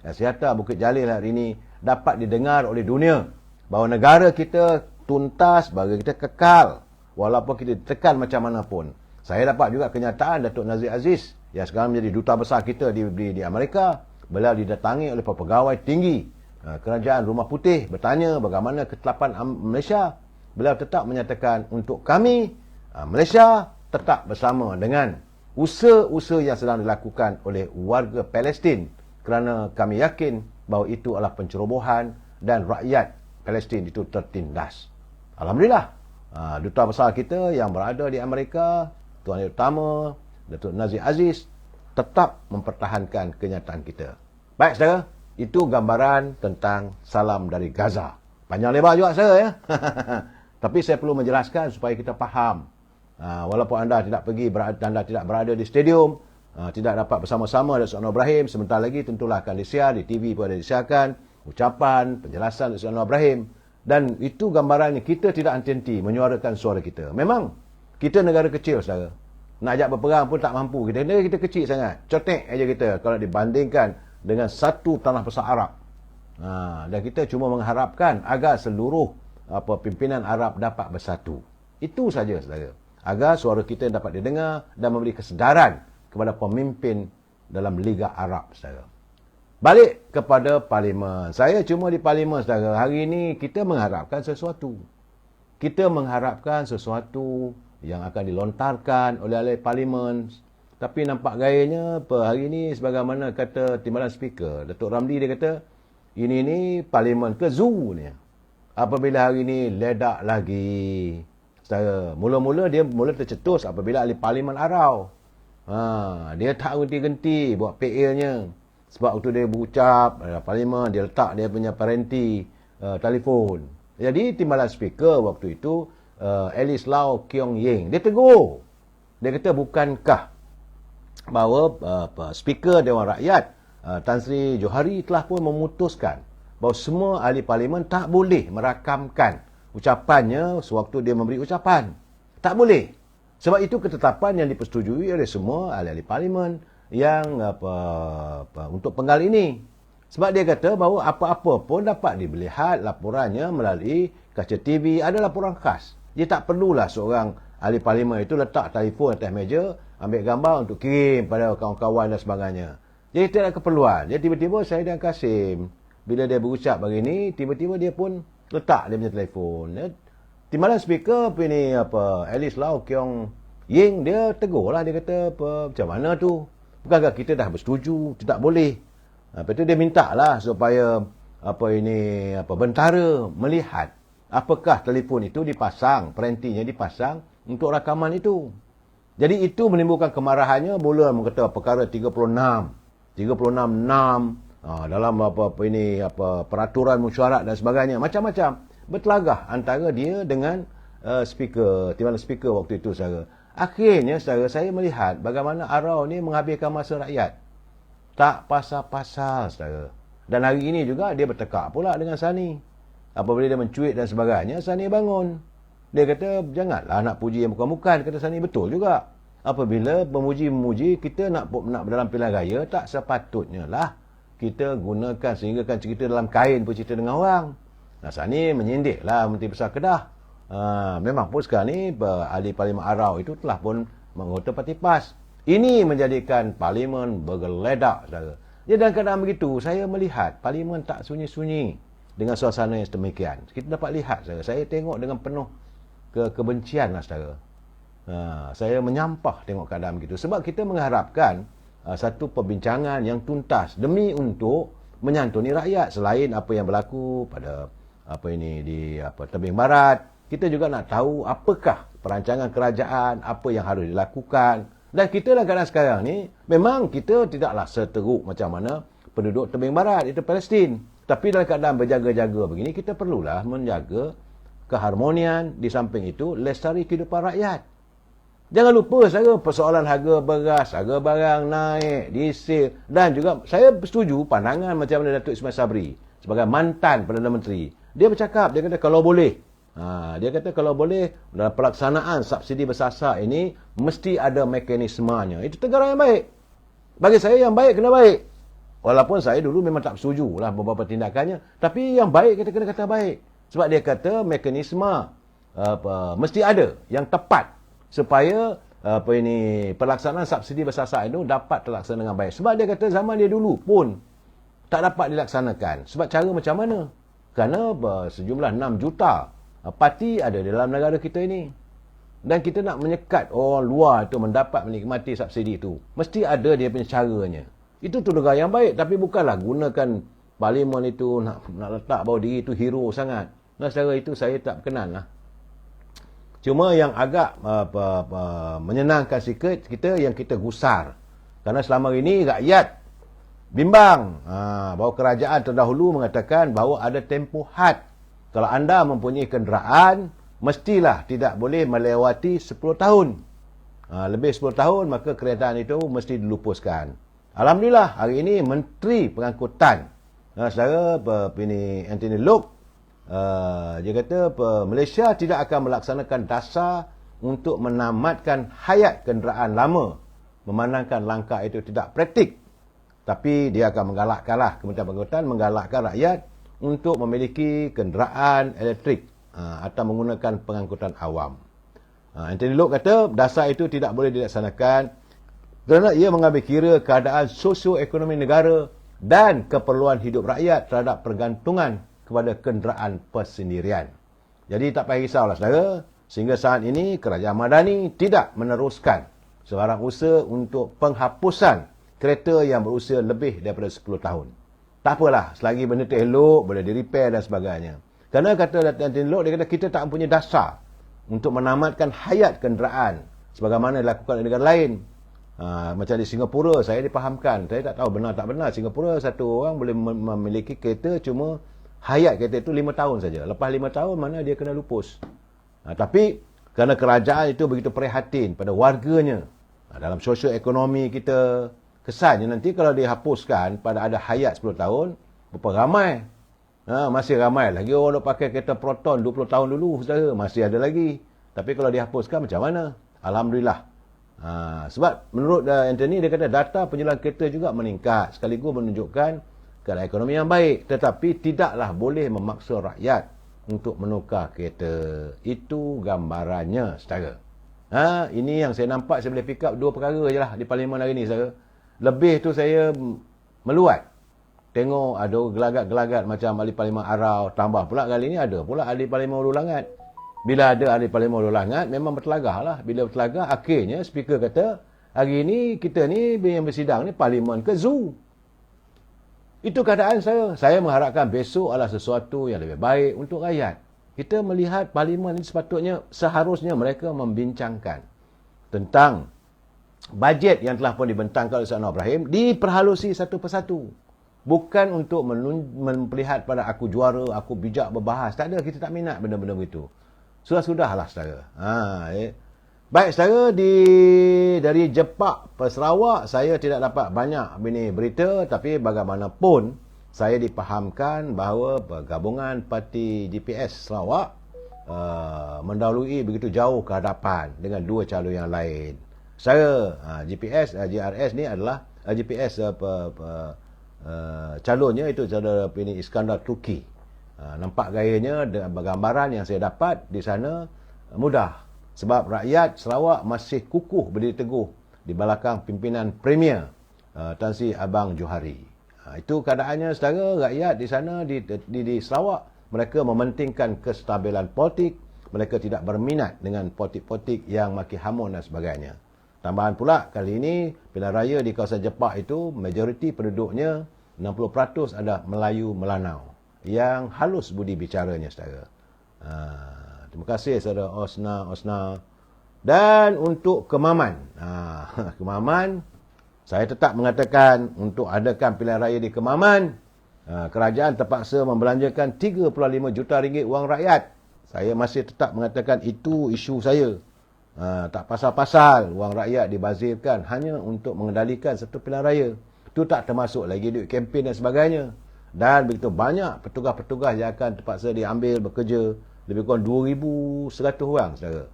Axiata Bukit Jalil hari ini dapat didengar oleh dunia bahawa negara kita tuntas, bagi kita kekal walaupun kita ditekan macam mana pun. Saya dapat juga kenyataan Datuk Nazir Aziz yang sekarang menjadi duta besar kita di Amerika. Beliau didatangi oleh pegawai tinggi Kerajaan Rumah Putih bertanya bagaimana ketetapan Malaysia. Beliau tetap menyatakan untuk kami Malaysia tetap bersama dengan usaha-usaha yang sedang dilakukan oleh warga Palestin, kerana kami yakin bahawa itu adalah pencerobohan dan rakyat Palestin itu tertindas. Alhamdulillah, duta besar kita yang berada di Amerika, Tuan Yang Utama Datuk Nazir Aziz, tetap mempertahankan kenyataan kita. Baik, saudara, itu gambaran tentang salam dari Gaza. Panjang lebar juga, saudara, ya. Tapi saya perlu menjelaskan supaya kita faham. Walaupun anda tidak berada di stadium, tidak dapat bersama-sama dengan Datuk Anwar Ibrahim, sebentar lagi tentulah akan disiar, di TV pun ada disiarkan, ucapan, penjelasan Datuk Anwar Ibrahim. Dan itu gambarannya, kita tidak henti-henti menyuarakan suara kita. Memang, kita negara kecil, saudara. Nak ajak berperang pun tak mampu. Negara kita kecil sangat. Cotek aja kita kalau dibandingkan dengan satu tanah besar Arab. Dan kita cuma mengharapkan agar seluruh pimpinan Arab dapat bersatu. Itu saja, saudara. Agar suara kita dapat didengar dan memberi kesedaran kepada pemimpin dalam Liga Arab, saudara. Balik kepada Parlimen. Saya cuma di Parlimen, saudara. Hari ini kita mengharapkan sesuatu. Kita mengharapkan sesuatu yang akan dilontarkan oleh ahli Parlimen. Tapi nampak gayanya hari ini sebagaimana kata Timbalan Speaker Datuk Ramli, dia kata ini Parlimen ke zoo ni. Apabila hari ini ledak lagi, saudara, mula-mula dia mula tercetus apabila ahli Parlimen arau. Dia tak genti-genti buat PA-nya. Sebab waktu dia berucap Parlimen, dia letak dia punya parenti telefon. Jadi Timbalan Speaker waktu itu Alice Lau Keong Ying, dia tegur. Dia kata bukankah bahawa Speaker Dewan Rakyat Tan Sri Johari telah pun memutuskan bahawa semua ahli Parlimen tak boleh merakamkan ucapannya sewaktu dia memberi ucapan. Tak boleh. Sebab itu ketetapan yang dipersetujui oleh semua ahli-ahli Parlimen yang untuk penggal ini. Sebab dia kata bahawa apa-apa pun dapat dilihat laporannya melalui kaca TV, ada laporan khas. Dia tak perlulah seorang ahli Parlimen itu letak telefon atas meja, ambil gambar untuk kirim pada kawan-kawan dan sebagainya. Jadi tidak ada keperluan. Jadi tiba-tiba saya dan Kasim, bila dia berucap begini, tiba-tiba dia pun letak dia punya telefon. Timbalan Speaker Alice Lau Keong Ying, dia tegur lah. Dia kata macam mana tu? Bukankah kita dah bersetuju? Tidak boleh. Lepas tu dia minta lah supaya bentara melihat Apakah telefon itu dipasang, perantinya dipasang untuk rakaman itu. Jadi itu menimbulkan kemarahannya, mula mengata perkara 36, 36(6), dalam peraturan mesyuarat dan sebagainya, macam-macam. Bertelagah antara dia dengan speaker, timbalan speaker waktu itu saudara. Akhirnya saudara, saya melihat bagaimana Arau ni menghabiskan masa rakyat. Tak pasal-pasal saudara. Dan hari ini juga dia bertekak pula dengan Sani. Apabila dia mencuit dan sebagainya, Sani bangun. Dia kata, janganlah nak puji yang bukan-bukan. Kata Sani, betul juga. Apabila memuji-memuji, kita nak dalam pilihan raya, tak sepatutnya lah kita gunakan sehingga kan cerita dalam kain pun cerita dengan orang. Nah, Sani menyindir lah Menteri Besar Kedah. Memang pun sekarang ni ahli Parlimen Arau itu telah pun menganggota Parti PAS. Ini menjadikan Parlimen bergeledak saudara. Jadi dalam keadaan begitu, saya melihat Parlimen tak sunyi-sunyi dengan suasana yang sedemikian. Kita dapat lihat saudara. Saya tengok dengan penuh kebencian lah saudara. Saya menyampah tengok keadaan begitu. Sebab kita mengharapkan satu perbincangan yang tuntas demi untuk menyantuni rakyat. Selain apa yang berlaku pada Tebing Barat, kita juga nak tahu apakah perancangan kerajaan, apa yang harus dilakukan. Dan kita dalam keadaan sekarang ni, memang kita tidaklah seteruk macam mana penduduk Tebing Barat, itu Palestin. Tapi dalam keadaan berjaga-jaga begini, kita perlulah menjaga keharmonian. Di samping itu, lestari kehidupan rakyat. Jangan lupa saya persoalan harga beras, harga barang naik, diesel. Dan juga saya setuju pandangan macam mana Datuk Ismail Sabri sebagai mantan Perdana Menteri. Dia bercakap, dia kata kalau boleh. Dia kata kalau boleh dalam pelaksanaan subsidi bersasar ini mesti ada mekanismenya. Itu tegaran yang baik. Bagi saya yang baik kena baik. Walaupun saya dulu memang tak setuju lah beberapa tindakannya. Tapi yang baik kita kena kata baik. Sebab dia kata mekanisme mesti ada yang tepat supaya pelaksanaan subsidi bersasar itu dapat terlaksana dengan baik. Sebab dia kata zaman dia dulu pun tak dapat dilaksanakan. Sebab cara macam mana? Kerana sejumlah 6 juta parti ada dalam negara kita ini. Dan kita nak menyekat orang luar itu mendapat menikmati subsidi itu. Mesti ada dia punya caranya. Itu tegaran yang baik. Tapi bukanlah gunakan Parlimen itu nak letak bahawa diri itu hero sangat. Nah, secara itu saya tak berkenan lah. Cuma yang agak menyenangkan sikit kita yang kita gusar. Kerana selama ini rakyat bimbang bahawa kerajaan terdahulu mengatakan bahawa ada tempoh had. Kalau anda mempunyai kenderaan, mestilah tidak boleh melewati 10 tahun. Lebih 10 tahun, maka kenderaan itu mesti dilupuskan. Alhamdulillah, hari ini Menteri Pengangkutan, saudara Anthony Loke, dia kata Malaysia tidak akan melaksanakan dasar untuk menamatkan hayat kenderaan lama. Memandangkan langkah itu tidak praktik. Tapi dia akan menggalakkanlah, Kementerian Pengangkutan menggalakkan rakyat untuk memiliki kenderaan elektrik atau menggunakan pengangkutan awam. Anthony Loke kata dasar itu tidak boleh dilaksanakan kerana ia mengambil kira keadaan sosioekonomi negara dan keperluan hidup rakyat terhadap pergantungan kepada kenderaan persendirian. Jadi tak payah risaulah saudara, sehingga saat ini Kerajaan Madani tidak meneruskan sebarang usaha untuk penghapusan kereta yang berusia lebih daripada 10 tahun. Tak apalah, selagi benda tu elok, boleh di-repair dan sebagainya. Kerana kata Anthony Loke, dia kata kita tak mempunyai dasar untuk menamatkan hayat kenderaan sebagaimana dilakukan di negara lain. Macam di Singapura, saya dipahamkan. Saya tak tahu benar tak benar. Singapura, satu orang boleh memiliki kereta cuma hayat kereta itu 5 tahun saja. Lepas 5 tahun, mana dia kena lupus. Tapi, kerana kerajaan itu begitu prihatin pada warganya, dalam sosio-ekonomi kita, kesannya nanti kalau dihapuskan pada ada hayat 10 tahun, berapa ramai? Masih ramai lagi orang nak pakai kereta Proton 20 tahun dulu, saudara. Masih ada lagi. Tapi kalau dihapuskan macam mana? Alhamdulillah. Sebab menurut Anthony, dia kata data penjualan kereta juga meningkat. Sekaligus menunjukkan keadaan ekonomi yang baik. Tetapi tidaklah boleh memaksa rakyat untuk menukar kereta. Itu gambarannya, saudara. Ini yang saya nampak, saya boleh pick up 2 perkara je lah di Parlimen hari ni, saudara. Lebih tu saya meluat. Tengok ada gelagat-gelagat macam ahli Parlimen Arau. Tambah pula kali ni ada pula ahli Parlimen Hulu Langat. Bila ada ahli Parlimen Hulu Langat, memang bertelagah lah. Bila bertelagah, akhirnya speaker kata, hari ni kita ni yang bersidang ni Parlimen ke zoo. Itu keadaan saya. Saya mengharapkan besok adalah sesuatu yang lebih baik untuk rakyat. Kita melihat parlimen ini sepatutnya, seharusnya mereka membincangkan tentang bajet yang telah pun dibentangkan oleh Said Anwar Ibrahim, diperhalusi satu persatu. Bukan untuk melihat pada aku juara, aku bijak berbahas. Tak ada, kita tak minat benda-benda begitu. Sudah-sudahlah saudara. Baik saudara, dari Jepak ke Sarawak, saya tidak dapat banyak berita, tapi bagaimanapun, saya dipahamkan bahawa gabungan parti GPS Sarawak mendahului begitu jauh ke hadapan dengan dua calon yang lain. Saya GRS ni adalah GPS calonnya itu saudara Iskandar Turki. Nampak gayanya, gambaran yang saya dapat di sana mudah. Sebab rakyat Sarawak masih kukuh berdiri teguh di belakang pimpinan Premier Tan Sri Abang Johari. Itu keadaannya saudara, rakyat di sana di Sarawak, mereka mementingkan kestabilan politik, mereka tidak berminat dengan politik-politik yang makin hamun dan sebagainya. Tambahan pula, kali ini pilihan raya di kawasan Jepak itu, majoriti penduduknya 60% ada Melayu Melanau yang halus budi bicaranya saudara. Terima kasih saudara Osna. Dan untuk Kemaman, Kemaman, saya tetap mengatakan untuk adakan pilihan raya di Kemaman, kerajaan terpaksa membelanjakan 3.5 juta ringgit wang rakyat. Saya masih tetap mengatakan itu isu saya. Tak pasal-pasal wang rakyat dibazirkan hanya untuk mengendalikan satu pilihan raya. Itu tak termasuk lagi duit kempen dan sebagainya. Dan begitu banyak petugas-petugas yang akan terpaksa diambil bekerja, lebih kurang 2,100 orang saudara.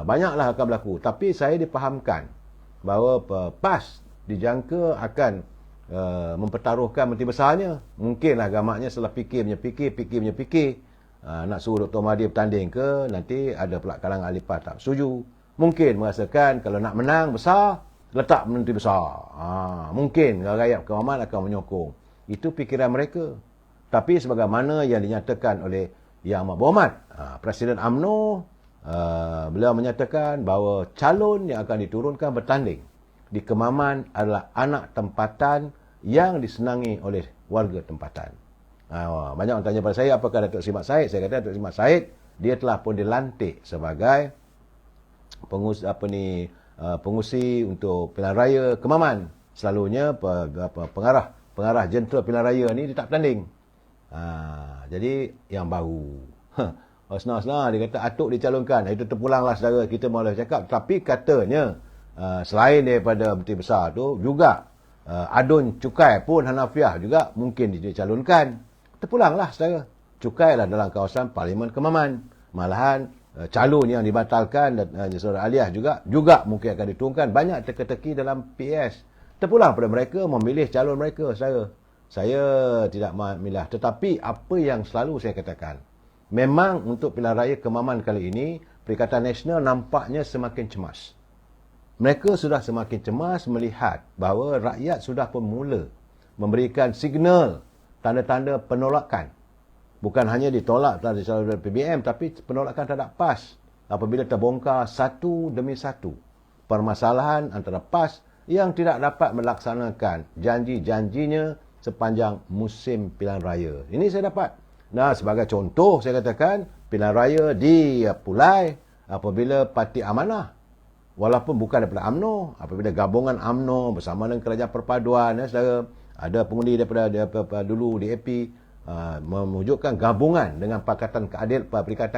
Banyaklah akan berlaku. Tapi saya dipahamkan bahawa PAS dijangka akan mempertaruhkan menteri besarnya. Mungkinlah gamaknya setelah fikir. Nak suruh Dr. Mahdi bertanding ke, nanti ada pula kalangan ahli PAS tak setuju. Mungkin merasakan kalau nak menang besar, letak menteri besar. Mungkin rakyat Kemaman akan menyokong. Itu fikiran mereka. Tapi sebagaimana yang dinyatakan oleh Yang Amat Berhormat Presiden UMNO, beliau menyatakan bahawa calon yang akan diturunkan bertanding di Kemaman adalah anak tempatan yang disenangi oleh warga tempatan. Banyak orang tanya pada saya, apakah Datuk Seri Mat Syed? Saya kata Datuk Seri Mat Syed, dia telah pun dilantik sebagai pengusi untuk pilihan raya Kemaman. Selalunya pengarah jentera pilihan raya ni dia tak bertanding. Jadi yang baru Osna dia kata atuk dicalonkan. Itu terpulanglah saudara, kita malah cakap. Tapi katanya selain daripada menteri besar tu juga adun cukai pun Hanafiah juga mungkin dicalonkan. Terpulanglah saudara. Cukai lah dalam kawasan Parlimen Kemaman. Malahan calon yang dibatalkan saudara Aliah juga mungkin akan diturunkan. Banyak teka-teki dalam PS. Terpulang pada mereka memilih calon mereka saudara. Saya tidak memilah. Tetapi apa yang selalu saya katakan, memang untuk pilihan raya Kemaman kali ini, Perikatan Nasional nampaknya semakin cemas. Mereka sudah semakin cemas melihat bahawa rakyat sudah pun mula memberikan signal, tanda-tanda penolakan. Bukan hanya ditolak dari PBM, tapi penolakan terhadap PAS. Apabila terbongkar satu demi satu permasalahan antara PAS yang tidak dapat melaksanakan janji-janjinya sepanjang musim pilihan raya. Ini saya dapat. Nah, sebagai contoh, saya katakan, pilihan raya di Pulai, apabila Parti Amanah, walaupun bukan daripada UMNO, apabila gabungan UMNO bersama dengan Kerajaan Perpaduan, saudara, ada pengundi daripada dulu DAP, mewujudkan gabungan dengan Perikatan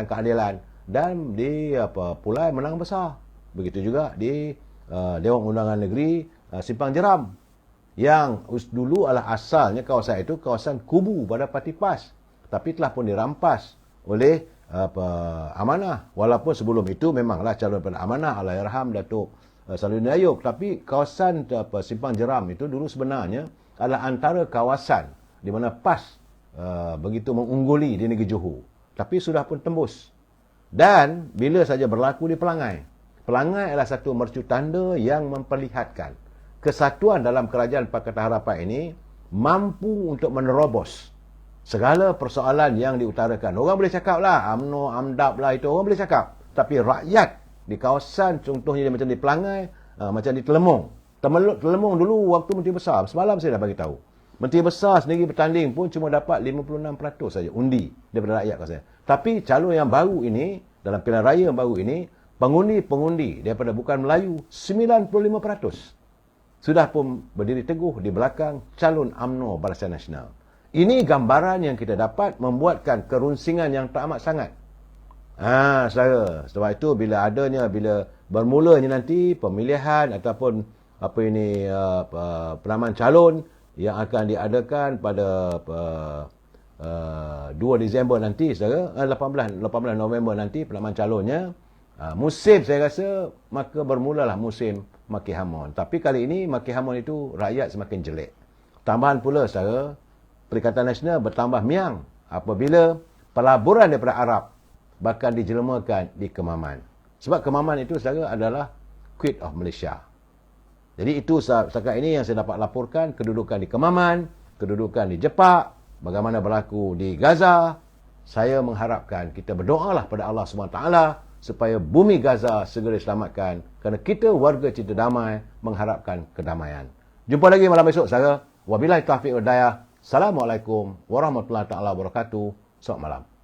Keadilan, dan di Pulai menang besar. Begitu juga di Dewan Undangan Negeri Simpang Jeram, yang dulu adalah asalnya kawasan itu kawasan kubu pada Parti PAS, tapi telah pun dirampas oleh Amanah. Walaupun sebelum itu memanglah calon pada Amanah Allahyarham Datuk Salahuddin Ayub, tapi kawasan Simpang Jeram itu dulu sebenarnya adalah antara kawasan di mana PAS begitu mengungguli di negeri Johor, tapi sudah pun tembus. Dan bila saja berlaku di Pelangai, Pelangai adalah satu mercu tanda yang memperlihatkan kesatuan dalam kerajaan Pakatan Harapan ini mampu untuk menerobos segala persoalan yang diutarakan. Orang boleh cakap lah, UMNO, AMDAP lah, itu orang boleh cakap. Tapi rakyat di kawasan, contohnya macam di Pelangai, macam di Telemong. Telemong dulu waktu Menteri Besar, semalam saya dah bagi tahu. Menteri Besar sendiri bertanding pun cuma dapat 56% saja undi daripada rakyat kawasan. Tapi calon yang baru ini, dalam pilihan raya yang baru ini, pengundi-pengundi daripada bukan Melayu 95% sudah pun berdiri teguh di belakang calon UMNO Barisan Nasional. Ini gambaran yang kita dapat membuatkan kerunsingan yang teramat sangat. Saudara. Sebab itu bila bermulanya nanti pemilihan ataupun penamaan calon yang akan diadakan pada 2 Disember nanti, saudara, 18 November nanti penamaan calonnya. Musim saya rasa maka bermulalah musim maki hamun. Tapi kali ini maki hamun itu rakyat semakin jelek. Tambahan pula, saudara, Perikatan Nasional bertambah miang apabila pelaburan daripada Arab bahkan dijelmakan di Kemaman. Sebab Kemaman itu, saudara, adalah Kuwait of Malaysia. Jadi itu setakat ini yang saya dapat laporkan, kedudukan di Kemaman, kedudukan di Jepak, bagaimana berlaku di Gaza. Saya mengharapkan kita berdoalah pada Allah SWT supaya bumi Gaza segera diselamatkan kerana kita warga cinta damai mengharapkan kedamaian. Jumpa lagi malam esok, saudara. Wabillahi taufiq wal hidayah. Assalamualaikum warahmatullahi taala wabarakatuh. Selamat malam.